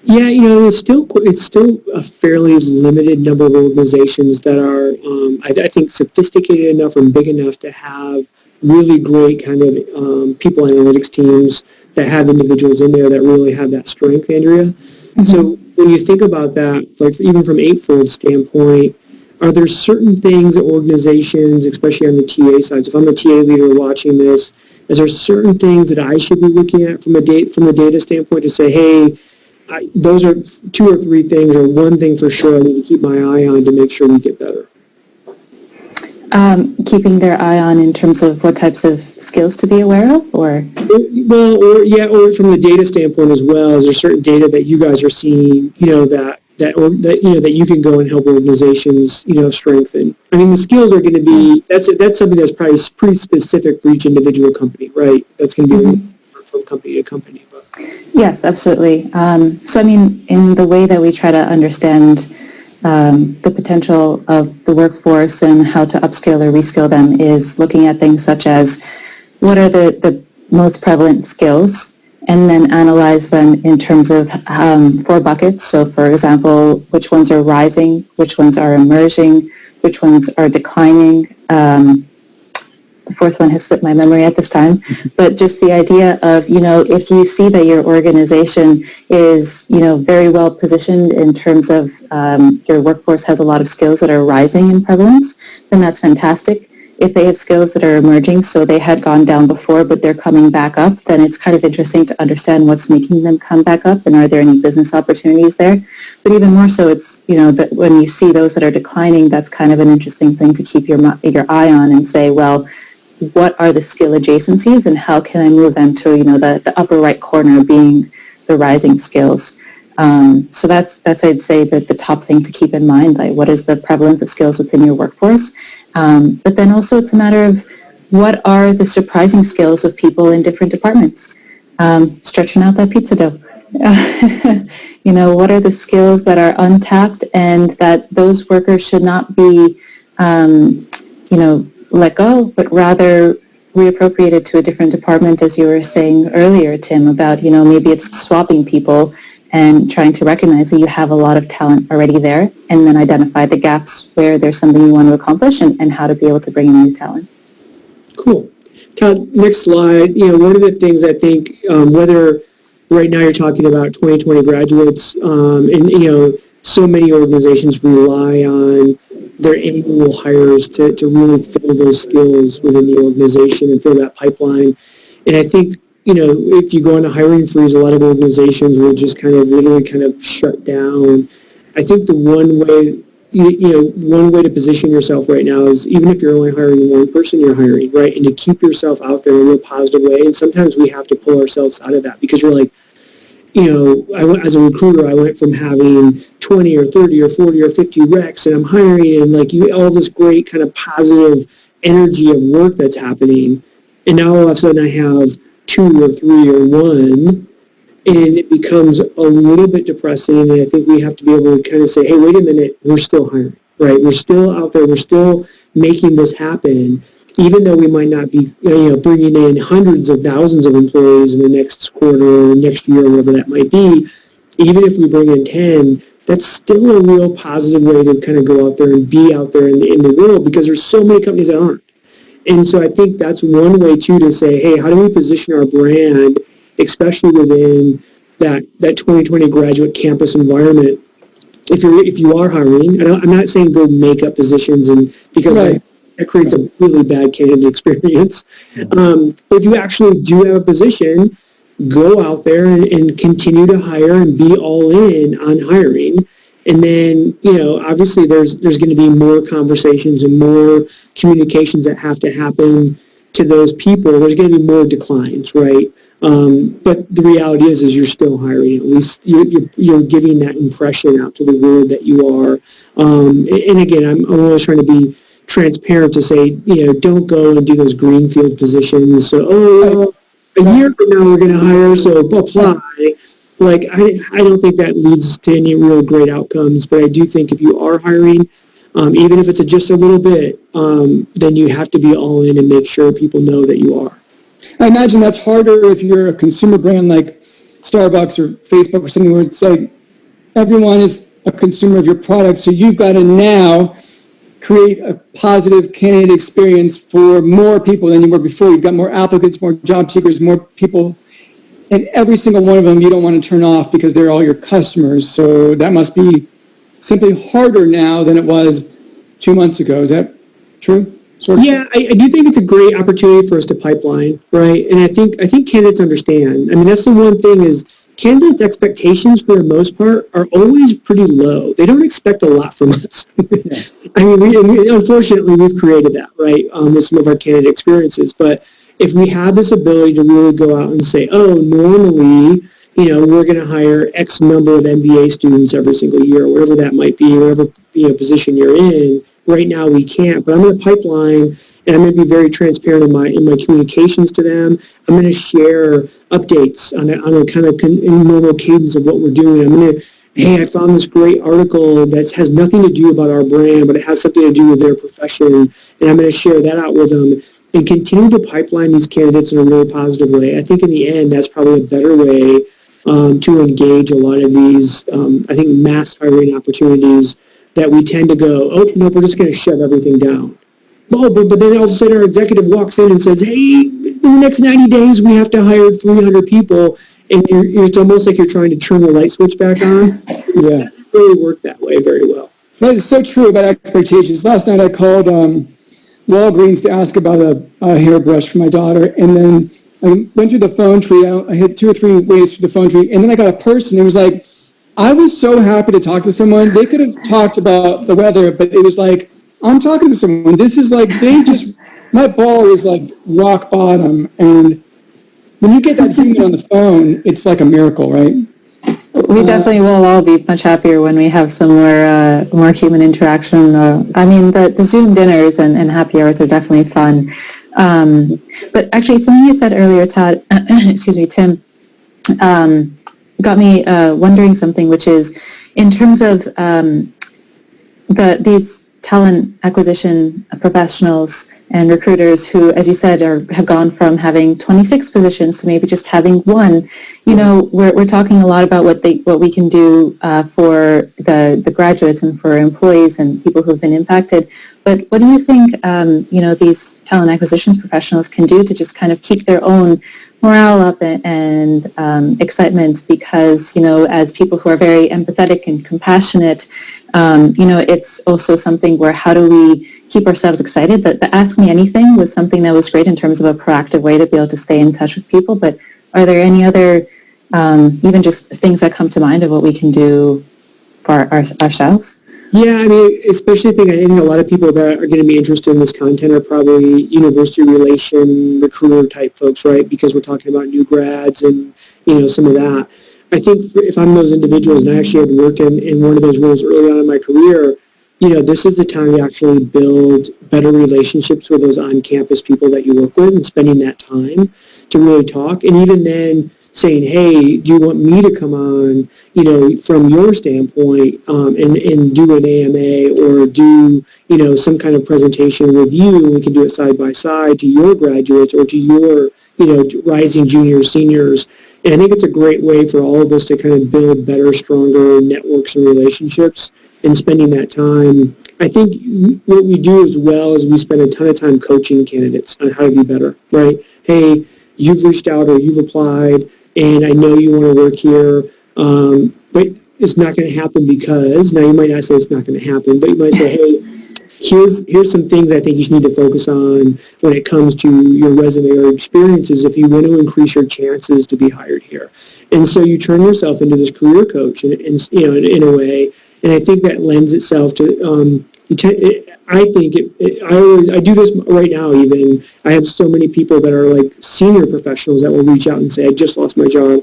Yeah, it's still a fairly limited number of organizations that are, I think, sophisticated enough and big enough to have really great kind of people analytics teams that have individuals in there that really have that strength, Andrea. Mm-hmm. So when you think about that, like even from Eightfold's standpoint, are there certain things that organizations, especially on the TA side, if I'm a TA leader watching this, is there certain things that I should be looking at from the data standpoint to say, hey, those are 2 or 3 things, or one thing for sure I need to keep my eye on to make sure we get better? Keeping their eye on in terms of what types of skills to be aware of, or? Or from the data standpoint as well. Is there certain data that you guys are seeing, that you can go and help organizations, strengthen? I mean, the skills are going to be, that's something that's probably pretty specific for each individual company, right? That's going to be mm-hmm. from company to company. But. Yes, absolutely. So, I mean, in the way that we try to understand the potential of the workforce and how to upskill or reskill them is looking at things such as what are the most prevalent skills, and then analyze them in terms of 4 buckets. So, for example, which ones are rising, which ones are emerging, which ones are declining. The 4th one has slipped my memory at this time, but just the idea of, if you see that your organization is, very well positioned in terms of your workforce has a lot of skills that are rising in prevalence, then that's fantastic. If they have skills that are emerging, so they had gone down before, but they're coming back up, then it's kind of interesting to understand what's making them come back up, and are there any business opportunities there? But even more so, it's, that when you see those that are declining, that's kind of an interesting thing to keep your eye on and say, well, what are the skill adjacencies, and how can I move them to, the upper right corner being the rising skills. So that's I'd say that the top thing to keep in mind, like what is the prevalence of skills within your workforce. But then also it's a matter of what are the surprising skills of people in different departments. Stretching out that pizza dough. What are the skills that are untapped and that those workers should not be, let go, but rather reappropriated to a different department, as you were saying earlier, Tim, about, maybe it's swapping people and trying to recognize that you have a lot of talent already there, and then identify the gaps where there's something you want to accomplish and how to be able to bring in new talent. Cool. Todd, next slide. One of the things I think, whether right now you're talking about 2020 graduates, and, so many organizations rely on their annual hires to really fill those skills within the organization and fill that pipeline. And I think, if you go on a hiring freeze, a lot of organizations will just literally shut down. I think the one way to position yourself right now is, even if you're only hiring one person, you're hiring, right? And to keep yourself out there in a real positive way. And sometimes we have to pull ourselves out of that, because you're like, as a recruiter, I went from having 20 or 30 or 40 or 50 recs, and I'm hiring, and all this great kind of positive energy of work that's happening. And now all of a sudden I have 2 or 3 or 1, and it becomes a little bit depressing. And I think we have to be able to say, hey, wait a minute, we're still hiring, right? We're still out there. We're still making this happen, even though we might not be, bringing in hundreds of thousands of employees in the next quarter or next year, whatever that might be, even if we bring in 10, that's still a real positive way to kind of go out there and be out there in the world, because there's so many companies that aren't. And so I think that's one way, too, to say, hey, how do we position our brand, especially within that 2020 graduate campus environment? If you are hiring, I'm not saying go make up positions, and because Right. that creates a really bad candidate experience. But if you actually do have a position, go out there and continue to hire and be all in on hiring. And then, obviously there's going to be more conversations and more communications that have to happen to those people. There's going to be more declines, right? But the reality is you're still hiring. At least you're giving that impression out to the world that you are. And again, I'm always trying to be transparent to say, don't go and do those greenfield positions. So, a year from now we're going to hire, so apply. Like, I don't think that leads to any real great outcomes, but I do think if you are hiring, even if it's just a little bit, then you have to be all in and make sure people know that you are. I imagine that's harder if you're a consumer brand like Starbucks or Facebook or something where it's like everyone is a consumer of your product, so you've got to now create a positive candidate experience for more people than you were before. You've got more applicants, more job seekers, more people, and every single one of them you don't want to turn off because they're all your customers. So that must be simply harder now than it was 2 months ago. Is that true? Sort of? Yeah, I do think it's a great opportunity for us to pipeline, right? And I think candidates understand. I mean, that's the one thing is candidates' expectations for the most part are always pretty low. They don't expect a lot from us. I mean, unfortunately, we've created that, right, with some of our candidate experiences. But if we have this ability to really go out and say, oh, normally, we're going to hire X number of MBA students every single year, whatever that might be, whatever position you're in. Right now, we can't. But I'm going to pipeline, and I'm going to be very transparent in my communications to them. I'm going to share updates on a kind of normal cadence of what we're doing. I'm going to, hey, I found this great article that has nothing to do about our brand, but it has something to do with their profession, and I'm going to share that out with them and continue to pipeline these candidates in a really positive way. I think in the end, that's probably a better way to engage a lot of these, I think, mass hiring opportunities that we tend to go, oh, no, we're just going to shut everything down. Oh, but then all of a sudden our executive walks in and says, hey, in the next 90 days we have to hire 300 people, and it's almost like you're trying to turn the light switch back on. Yeah. It doesn't really work that way very well. That is so true about expectations. Last night I called Walgreens to ask about a hairbrush for my daughter, and then I went through the phone tree. I hit 2 or 3 ways through the phone tree, and then I got a person. It was like, I was so happy to talk to someone. They could have talked about the weather, but it was like, I'm talking to someone. This is like, my ball is like rock bottom. And when you get that human on the phone, it's like a miracle, right? We definitely will all be much happier when we have some more human interaction. I mean, the Zoom dinners and happy hours are definitely fun. But actually, something you said earlier, Todd, excuse me, Tim, got me wondering something, which is in terms of these talent acquisition professionals and recruiters who, as you said, have gone from having 26 positions to maybe just having one. We're talking a lot about what we can do for the graduates and for employees and people who have been impacted. But what do you think these talent acquisitions professionals can do to just kind of keep their own morale up and excitement? Because as people who are very empathetic and compassionate, it's also something where how do we keep ourselves excited? The Ask Me Anything was something that was great in terms of a proactive way to be able to stay in touch with people. But are there any other, even just things that come to mind of what we can do for ourselves? Yeah, I mean, especially I think a lot of people that are going to be interested in this content are probably university relation recruiter type folks, right? Because we're talking about new grads and, some of that. I think if I'm those individuals, and I actually had worked in one of those roles early on in my career, this is the time to actually build better relationships with those on-campus people that you work with and spending that time to really talk. And even then, saying, hey, do you want me to come on, from your standpoint, and do an AMA or do, some kind of presentation with you, and we can do it side by side to your graduates or to your, rising juniors, seniors. And I think it's a great way for all of us to kind of build better, stronger networks and relationships and spending that time. I think what we do as well is we spend a ton of time coaching candidates on how to be better, right? Hey, you've reached out or you've applied, and I know you want to work here, but it's not going to happen because, now you might not say it's not going to happen, but you might say, hey, here's some things I think you need to focus on when it comes to your resume or experiences if you want to increase your chances to be hired here. And so you turn yourself into this career coach in a way, and I think that lends itself to, I do this right now even. I have so many people that are like senior professionals that will reach out and say, I just lost my job.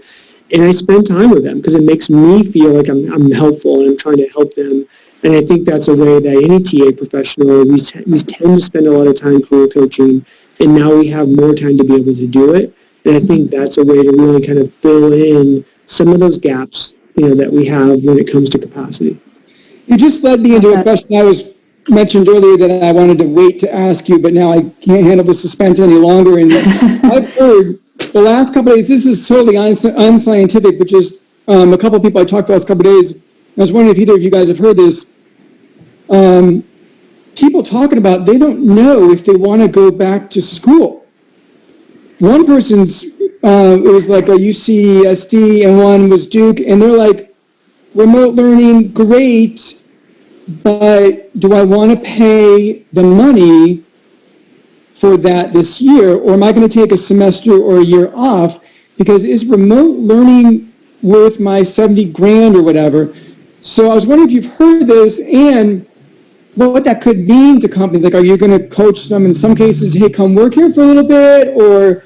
And I spend time with them because it makes me feel like I'm helpful and I'm trying to help them. And I think that's a way that any TA professional, we tend to spend a lot of time career coaching, and now we have more time to be able to do it. And I think that's a way to really kind of fill in some of those gaps, that we have when it comes to capacity. You just led me into a question I was mentioned earlier that I wanted to wait to ask you, but now I can't handle the suspense any longer. And I've heard the last couple of days, this is totally unscientific, but just a couple of people I talked to the last couple of days, I was wondering if either of you guys have heard this. People talking about they don't know if they want to go back to school. One person's, it was like a UCSD and one was Duke, and they're like, remote learning, great, but do I want to pay the money for that this year, or am I going to take a semester or a year off? Because is remote learning worth my 70 grand or whatever? So I was wondering if you've heard this and what that could mean to companies. Like, are you going to coach them in some cases, hey, come work here for a little bit, or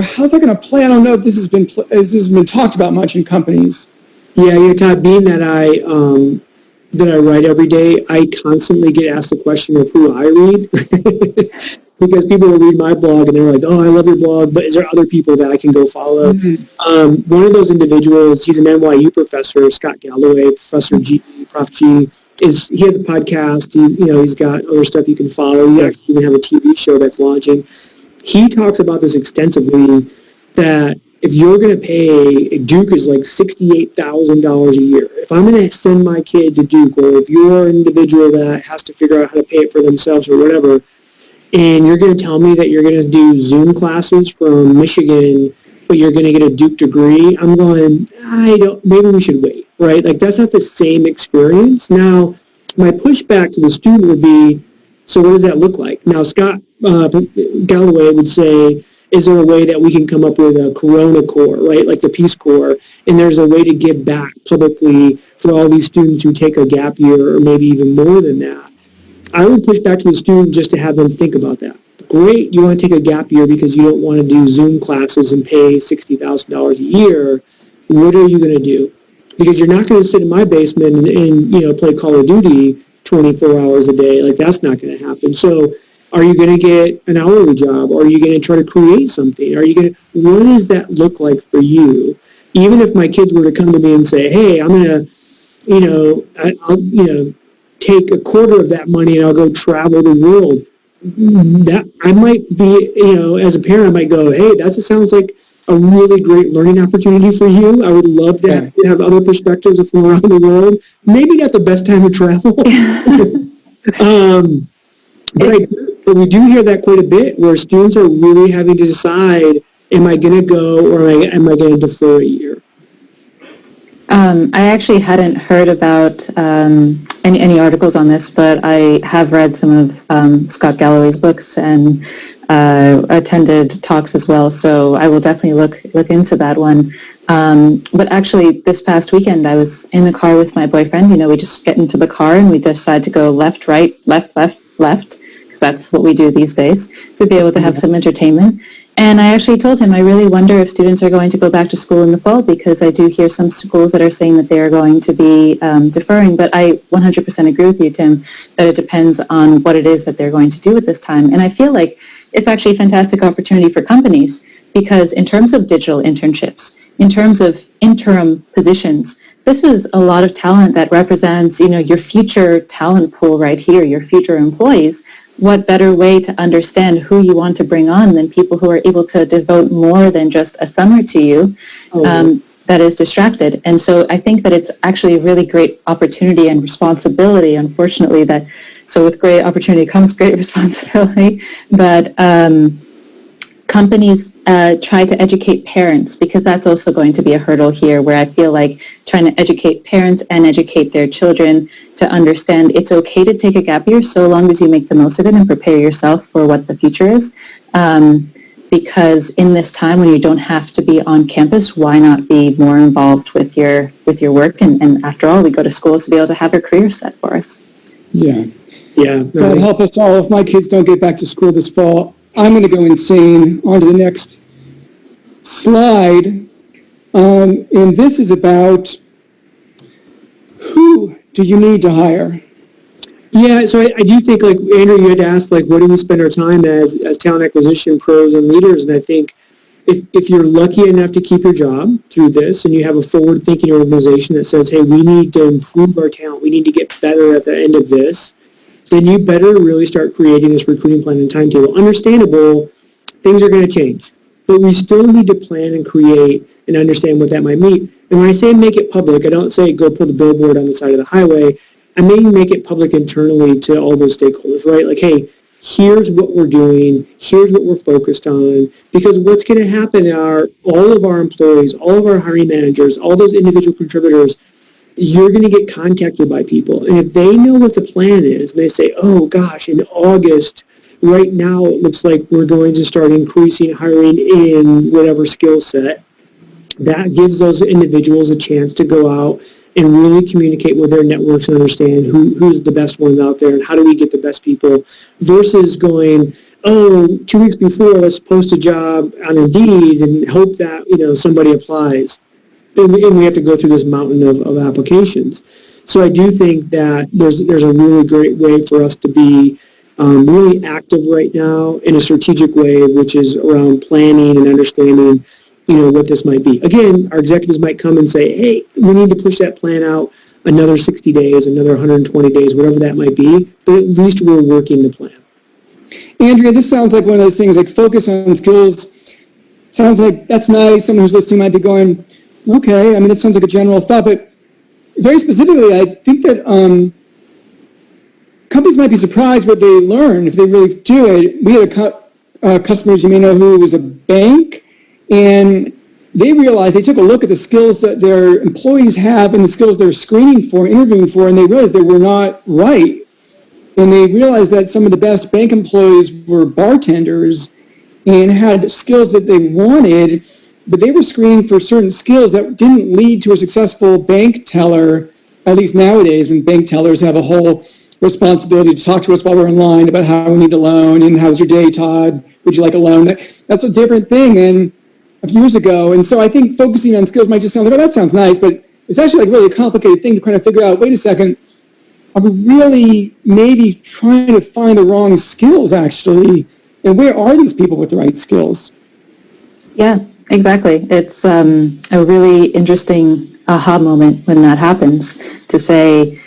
how's that going to play? I don't know if this has been talked about much in companies. Yeah, Todd, being that I write every day, I constantly get asked the question of who I read. Because people will read my blog and they're like, oh, I love your blog, but is there other people that I can go follow? Mm-hmm. One of those individuals, he's an NYU professor, Scott Galloway, Professor G, Prof G. He has a podcast. He's got other stuff you can follow. He actually even have a TV show that's launching. He talks about this extensively, that if you're going to pay, Duke is like $68,000 a year. If I'm going to send my kid to Duke, or if you're an individual that has to figure out how to pay it for themselves or whatever, and you're going to tell me that you're going to do Zoom classes from Michigan, but you're going to get a Duke degree, I'm going, maybe we should wait, right? Like, that's not the same experience. Now, my pushback to the student would be, so what does that look like? Now, Scott Galloway would say, is there a way that we can come up with a Corona Corps, right, like the Peace Corps, and there's a way to give back publicly for all these students who take a gap year or maybe even more than that? I would push back to the student just to have them think about that. Great, you want to take a gap year because you don't want to do Zoom classes and pay $60,000 a year. What are you going to do? Because you're not going to sit in my basement and play Call of Duty 24 hours a day. Like, that's not going to happen. So are you going to get an hourly job? Or are you going to try to create something? What does that look like for you? Even if my kids were to come to me and say, hey, I'm going to, I'll take a quarter of that money and I'll go travel the world. That I might be, as a parent, I might go, hey, that sounds like a really great learning opportunity for you. I would love to have other perspectives from around the world. Maybe not the best time to travel. But we do hear that quite a bit, where students are really having to decide, am I going to go or am I going to defer a year? I actually hadn't heard about any articles on this, but I have read some of Scott Galloway's books and attended talks as well. So I will definitely look into that one. But actually, this past weekend, I was in the car with my boyfriend. We just get into the car and we decide to go left, right, left, because that's what we do these days, to be able to have some entertainment. And I actually told him, I really wonder if students are going to go back to school in the fall, because I do hear some schools that are saying that they are going to be deferring. But I 100% agree with you, Tim, that it depends on what it is that they're going to do at this time. And I feel like it's actually a fantastic opportunity for companies, because in terms of digital internships, in terms of interim positions, this is a lot of talent that represents, your future talent pool right here, your future employees. What better way to understand who you want to bring on than people who are able to devote more than just a summer to you that is distracted. And so I think that it's actually a really great opportunity and responsibility, unfortunately, so with great opportunity comes great responsibility, but companies try to educate parents, because that's also going to be a hurdle here, where I feel like trying to educate parents and educate their children to understand it's okay to take a gap year so long as you make the most of it and prepare yourself for what the future is. Because in this time when you don't have to be on campus, why not be more involved with your work? And after all, we go to school to be able to have a career set for us. Yeah. Yeah. God help us all. If my kids don't get back to school this fall, I'm going to go insane. On to the next slide. And this is about who do you need to hire? Yeah, so I do think, like, Andrew, you had asked, like, what do we spend our time as talent acquisition pros and leaders? And I think if you're lucky enough to keep your job through this and you have a forward-thinking organization that says, hey, we need to improve our talent, we need to get better at the end of this, then you better really start creating this recruiting plan and timetable. Understandable, things are going to change, but we still need to plan and create and understand what that might mean. And when I say make it public, I don't say go put a billboard on the side of the highway. I may make it public internally to all those stakeholders, right? Like, hey, here's what we're doing, here's what we're focused on, because what's going to happen are all of our employees, all of our hiring managers, all those individual contributors, you're going to get contacted by people. And if they know what the plan is, and they say, oh gosh, in August, right now it looks like we're going to start increasing hiring in whatever skill set, that gives those individuals a chance to go out and really communicate with their networks and understand who's the best ones out there and how do we get the best people, versus going, oh, 2 weeks before, let's post a job on Indeed and hope that, somebody applies. And we have to go through this mountain of applications. So I do think that there's a really great way for us to be really active right now in a strategic way, which is around planning and understanding what this might be. Again, our executives might come and say, hey, we need to push that plan out another 60 days, another 120 days, whatever that might be, but at least we're working the plan. Andrea, this sounds like one of those things, like focus on skills. Sounds like that's nice. Someone who's listening might be going, okay, I mean, that sounds like a general thought, but very specifically, I think that companies might be surprised what they learn if they really do it. We had customers you may know who was a bank, and they realized, they took a look at the skills that their employees have and the skills they're screening for, interviewing for, and they realized they were not right. And they realized that some of the best bank employees were bartenders and had skills that they wanted, but they were screening for certain skills that didn't lead to a successful bank teller, at least nowadays, when bank tellers have a whole responsibility to talk to us while we're in line about how we need a loan and how's your day, Todd? Would you like a loan? That's a different thing than a few years ago. And so I think focusing on skills might just sound like, oh, that sounds nice, but it's actually like really a complicated thing to kind of figure out, wait a second, are we really maybe trying to find the wrong skills actually? And where are these people with the right skills? Yeah, exactly. It's a really interesting aha moment when that happens, to say,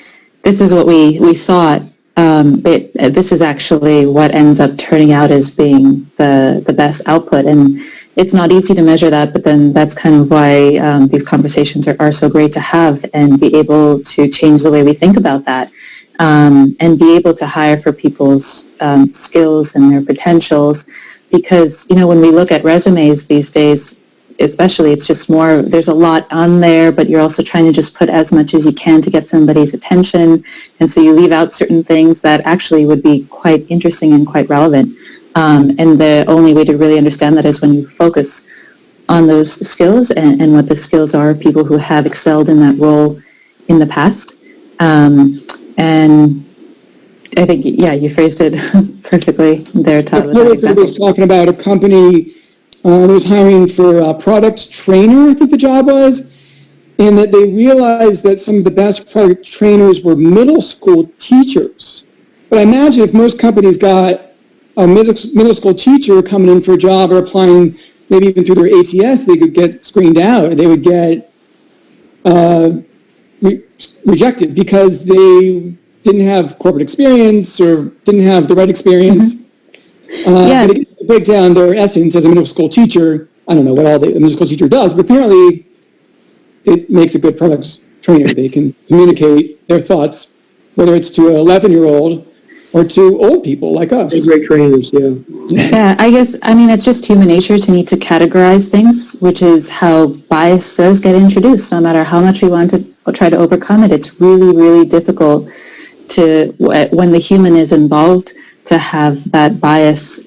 this is what we thought, but this is actually what ends up turning out as being the best output. And it's not easy to measure that, but then that's kind of why these conversations are so great to have, and be able to change the way we think about that, and be able to hire for people's skills and their potentials. Because, when we look at resumes these days, especially, it's just more, there's a lot on there, but you're also trying to just put as much as you can to get somebody's attention. And so you leave out certain things that actually would be quite interesting and quite relevant. And the only way to really understand that is when you focus on those skills and what the skills are of people who have excelled in that role in the past. And I think, yeah, you phrased it perfectly there, Todd. With that example. I was talking about a company that was hiring for a product trainer, I think the job was, and that they realized that some of the best product trainers were middle school teachers. But I imagine if most companies got a middle school teacher coming in for a job or applying maybe even through their ATS, they could get screened out. They would get rejected because they didn't have corporate experience or didn't have the right experience. But again, to break down their essence as a middle school teacher, I don't know what all the middle school teacher does, but apparently it makes a good product trainer. They can communicate their thoughts, whether it's to an 11-year-old or to old people like us. They're great trainers, yeah. Yeah, I guess, I mean, it's just human nature to need to categorize things, which is how bias does get introduced. No matter how much we want to try to overcome it, it's really, really difficult to, when the human is involved, to have that bias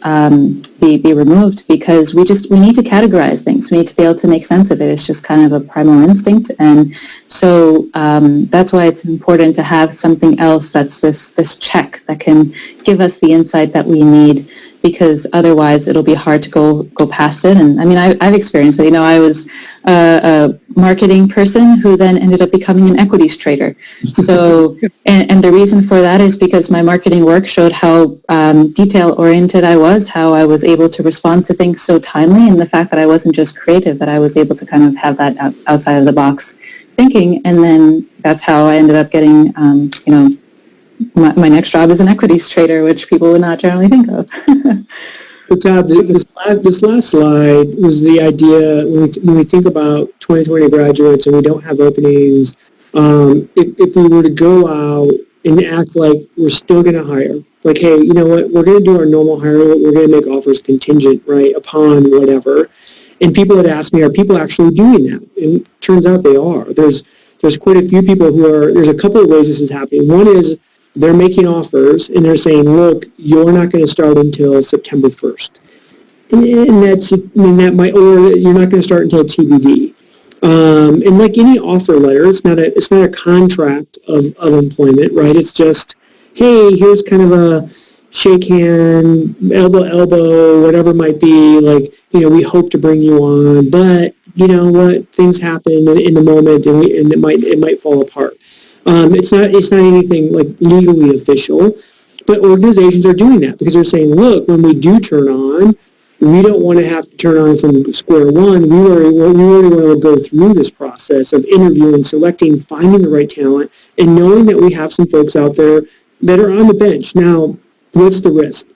be removed, because we need to categorize things. We need to be able to make sense of it. It's just kind of a primal instinct. And so that's why it's important to have something else that's this check that can give us the insight that we need, because otherwise it'll be hard to go past it. And I mean, I've experienced it. You know, I was a marketing person who then ended up becoming an equities trader. So, and the reason for that is because my marketing work showed how detail-oriented I was, how I was able to respond to things so timely, and the fact that I wasn't just creative, that I was able to kind of have that outside of the box thinking. And then that's how I ended up getting, you know, my next job is an equities trader, which people would not generally think of. But Todd, this last slide was the idea when we think about 2020 graduates and we don't have openings, if we were to go out and act like we're still going to hire, like, hey, you know what, we're going to do our normal hiring, we're going to make offers contingent, right, upon whatever. And people had asked me, are people actually doing that? And it turns out they are. There's quite a few people there's a couple of ways this is happening. One is they're making offers and they're saying, look, you're not going to start until September 1st. And that might, or you're not going to start until TBD. And like any offer letter, it's not a contract of employment, right? It's just, hey, here's kind of a shake hand, elbow, whatever it might be, like, you know, we hope to bring you on, but you know what, things happen in the moment and it might fall apart. It's not anything like legally official, but organizations are doing that because they're saying, look, when we do turn on, we don't want to have to turn on from square one. We already want to go through this process of interviewing, selecting, finding the right talent, and knowing that we have some folks out there that are on the bench. Now, what's the risk?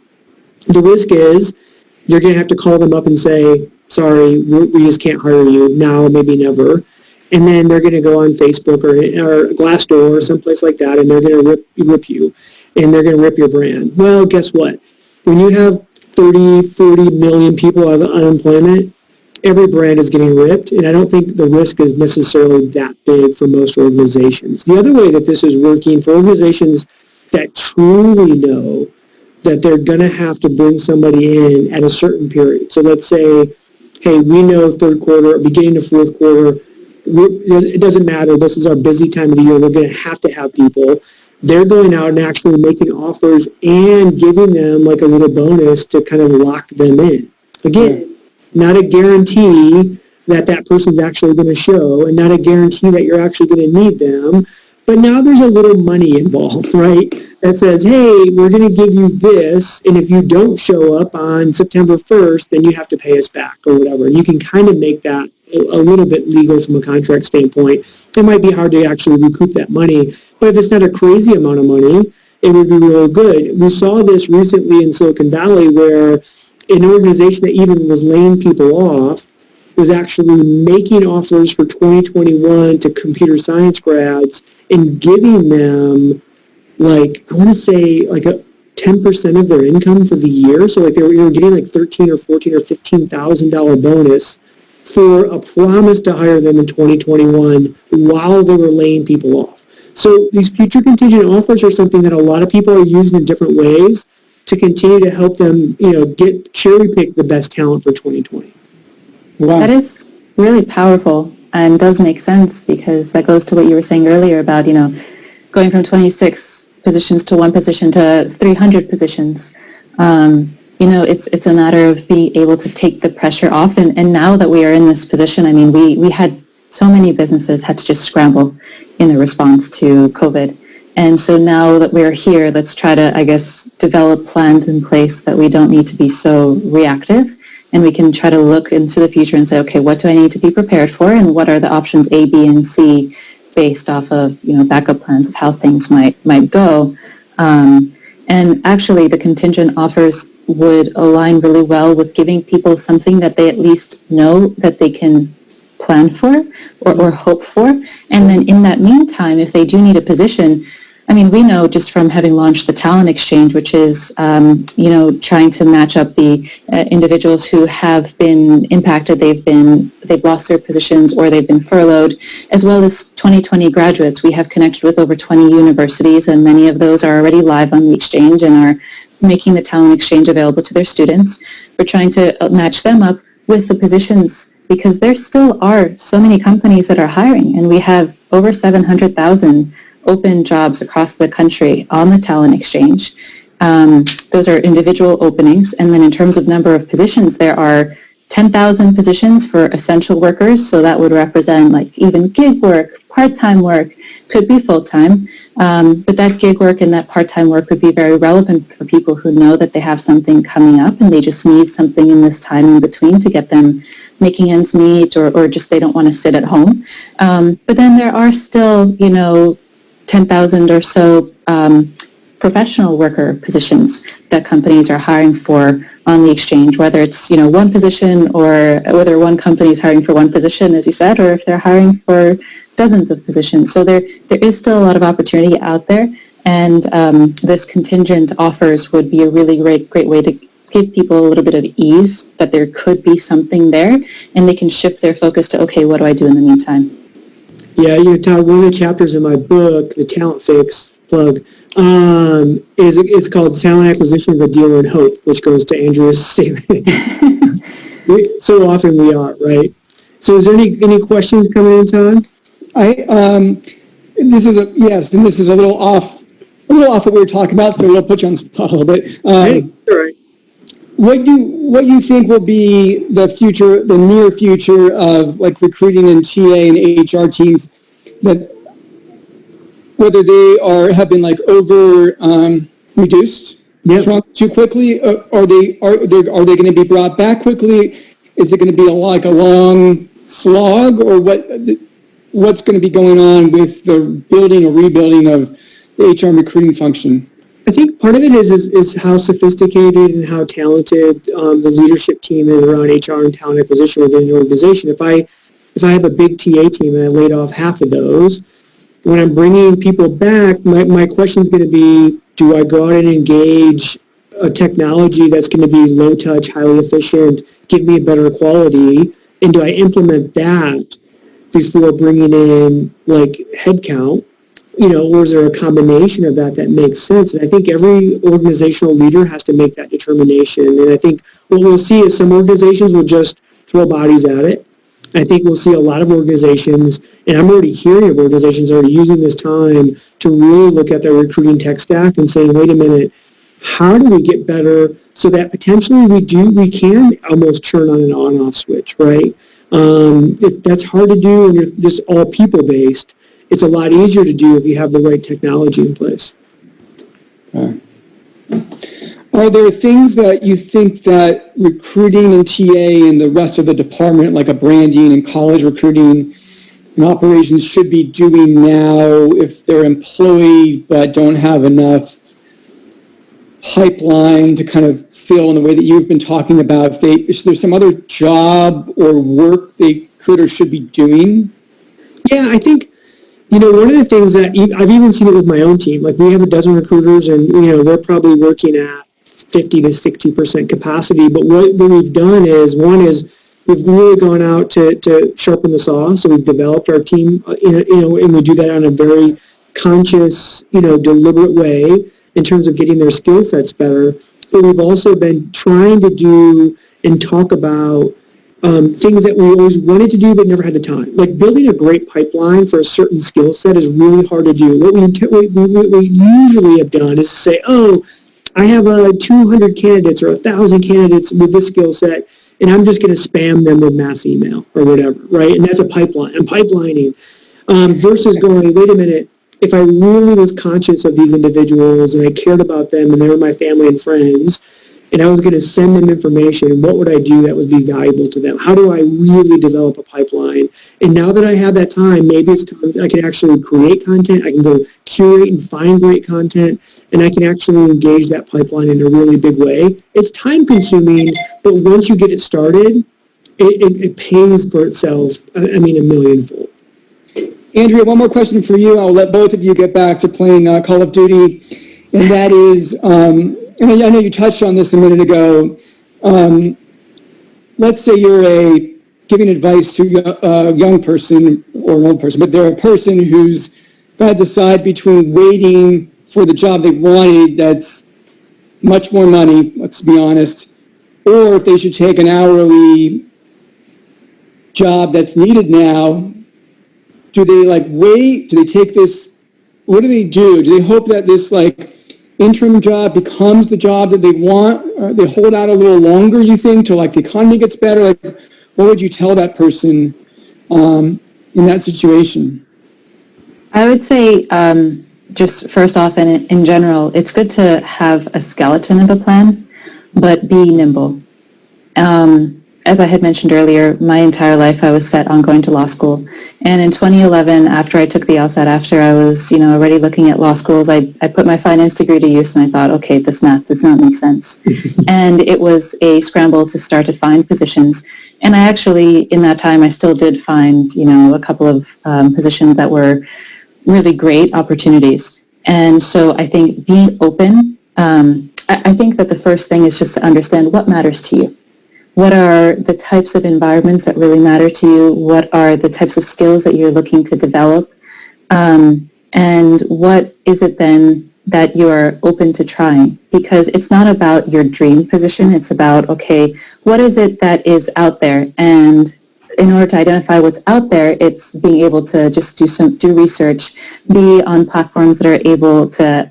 The risk is you're going to have to call them up and say, sorry, we just can't hire you now, maybe never. And then they're going to go on Facebook or Glassdoor or someplace like that, and they're going to rip you, and they're going to rip your brand. Well, guess what? When you have 40 million people have unemployment, every brand is getting ripped, and I don't think the risk is necessarily that big for most organizations. The other way that this is working for organizations that truly know that they're going to have to bring somebody in at a certain period. So let's say, hey, we know third quarter, beginning of fourth quarter, it doesn't matter, this is our busy time of the year, we're going to have people. They're going out and actually making offers and giving them like a little bonus to kind of lock them in. Again, not a guarantee that person's actually going to show, and not a guarantee that you're actually going to need them, but now there's a little money involved, right? That says, hey, we're going to give you this, and if you don't show up on September 1st, then you have to pay us back or whatever. And you can kind of make that a little bit legal from a contract standpoint. It might be hard to actually recoup that money, but if it's not a crazy amount of money, it would be really good. We saw this recently in Silicon Valley where an organization that even was laying people off was actually making offers for 2021 to computer science grads and giving them, like, I want to say like a 10% of their income for the year. So like they were getting like $13 or $14 or $15,000 bonus for a promise to hire them in 2021 while they were laying people off. So these future contingent offers are something that a lot of people are using in different ways to continue to help them, you know, cherry pick the best talent for 2020. Wow. That is really powerful and does make sense, because that goes to what you were saying earlier about, you know, going from 26 positions to one position to 300 positions. You know, it's a matter of being able to take the pressure off. And now that we are in this position, I mean, we had so many businesses had to just scramble in the response to COVID. And so now that we're here, let's try to, I guess, develop plans in place that we don't need to be so reactive and we can try to look into the future and say, okay, what do I need to be prepared for, and what are the options A, B, and C based off of, backup plans of how things might go. And actually, the contingent offers would align really well with giving people something that they at least know that they can plan for or hope for. And then in that meantime, if they do need a position, we know just from having launched the Talent Exchange, which is, trying to match up the individuals who have been impacted, they've lost their positions or they've been furloughed, as well as 2020 graduates. We have connected with over 20 universities, and many of those are already live on the exchange and are making the Talent Exchange available to their students. We're trying to match them up with the positions, because there still are so many companies that are hiring, and we have over 700,000 open jobs across the country on the Talent Exchange. Those are individual openings, and then in terms of number of positions, there are 10,000 positions for essential workers, so that would represent like even gig work, part-time work, could be full-time, but that gig work and that part-time work would be very relevant for people who know that they have something coming up and they just need something in this time in between to get them making ends meet, or just they don't want to sit at home. But then there are still, 10,000 or so professional worker positions that companies are hiring for on the exchange, whether it's, one position, or whether one company is hiring for one position, as you said, or if they're hiring for dozens of positions. So there is still a lot of opportunity out there, and this contingent offers would be a really great way to give people a little bit of ease that there could be something there, and they can shift their focus to, okay, what do I do in the meantime? Yeah, Todd, one of the chapters in my book, The Talent Fix, plug, it's called Talent Acquisition: The Dealer in Hope, which goes to Andrea's statement. So often we are, right? So is there any questions coming in, Todd? This is a little off what we were talking about, so we'll put you on the spot a little bit. Hey, all right. What you think will be the near future of like recruiting and TA and HR teams, that whether they have been like over reduced, shrunk too quickly, or are they going to be brought back quickly? Is it going to be like a long slog, or what's going to be going on with the building or rebuilding of the HR and recruiting function? I think part of it is how sophisticated and how talented the leadership team is around HR and talent acquisition within an organization. If I have a big TA team and I laid off half of those, when I'm bringing people back, my question is going to be, do I go out and engage a technology that's going to be low touch, highly efficient, give me a better quality, and do I implement that before bringing in like headcount? Or is there a combination of that makes sense? And I think every organizational leader has to make that determination. And I think what we'll see is some organizations will just throw bodies at it. I think we'll see a lot of organizations, and I'm already hearing of organizations already using this time to really look at their recruiting tech stack and saying, wait a minute, how do we get better so that potentially we can almost turn on an on-off switch, right? That's hard to do when you're just all people-based. It's a lot easier to do if you have the right technology in place. Are there things that you think that recruiting and TA and the rest of the department, like a branding and college recruiting and operations, should be doing now if they're employed but don't have enough pipeline to kind of fill in the way that you've been talking about? Is there some other job or work they could or should be doing? Yeah, I think, one of the things that I've even seen it with my own team, like we have a dozen recruiters and, they're probably working at 50 to 60% capacity. But what we've done is, one is we've really gone out to sharpen the saw. So we've developed our team, and we do that on a very conscious, deliberate way in terms of getting their skill sets better. But we've also been trying to do and talk about things that we always wanted to do but never had the time. Like building a great pipeline for a certain skill set is really hard to do. What we usually have done is to say, I have 200 candidates or 1,000 candidates with this skill set, and I'm just going to spam them with mass email or whatever, right? And that's a pipeline. I'm pipelining versus going, wait a minute, if I really was conscious of these individuals and I cared about them and they were my family and friends, and I was going to send them information, what would I do that would be valuable to them? How do I really develop a pipeline? And now that I have that time, maybe it's time I can actually create content, I can go curate and find great content, and I can actually engage that pipeline in a really big way. It's time consuming, but once you get it started, it pays for itself, I mean, a millionfold. Andrea, one more question for you. I'll let both of you get back to playing Call of Duty, and that is, and I know you touched on this a minute ago. Let's say you're giving advice to a young person or an old person, but they're a person who's got to decide between waiting for the job they wanted that's much more money, let's be honest, or if they should take an hourly job that's needed now. Do they wait? Do they take this? What do they do? Do they hope that this interim job becomes the job that they want? They hold out a little longer, you think, till the economy gets better? What would you tell that person in that situation? I would say, just first off, and in general, it's good to have a skeleton of a plan, but be nimble. As I had mentioned earlier, my entire life I was set on going to law school. And in 2011, after I took the LSAT, after I was, already looking at law schools, I put my finance degree to use, and I thought, okay, this math does not make sense. And it was a scramble to start to find positions. And I actually, in that time, I still did find, a couple of positions that were really great opportunities. And so I think being open, I think that the first thing is just to understand what matters to you. What are the types of environments that really matter to you? What are the types of skills that you're looking to develop? And what is it then that you are open to trying? Because it's not about your dream position. It's about, okay, what is it that is out there? And in order to identify what's out there, it's being able to just do research, be on platforms that are able to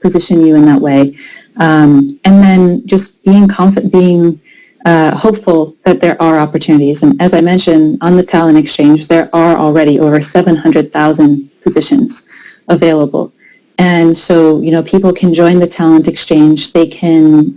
position you in that way. And then just being confident, being hopeful that there are opportunities. And as I mentioned, on the Talent Exchange, there are already over 700,000 positions available. And so, people can join the Talent Exchange. They can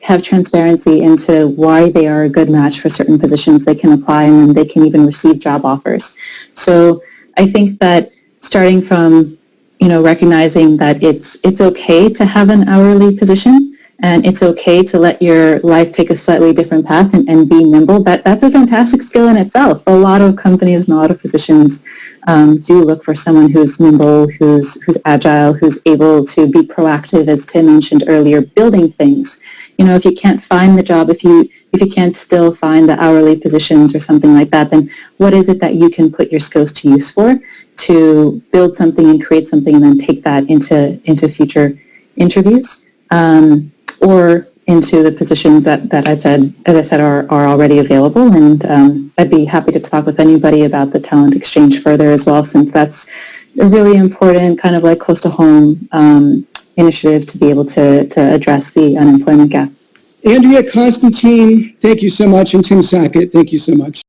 have transparency into why they are a good match for certain positions. They can apply, and then they can even receive job offers. So I think that starting from, recognizing that it's okay to have an hourly position, and it's okay to let your life take a slightly different path and be nimble. That's a fantastic skill in itself. A lot of companies and a lot of positions do look for someone who's nimble, who's agile, who's able to be proactive, as Tim mentioned earlier, building things. If you can't find the job, if you can't still find the hourly positions or something like that, then what is it that you can put your skills to use for to build something and create something and then take that into future interviews? Or into the positions that as I said, are already available. And I'd be happy to talk with anybody about the Talent Exchange further as well, since that's a really important kind of close to home initiative to be able to address the unemployment gap. Andrea, Constantine, thank you so much, and Tim Sackett, thank you so much.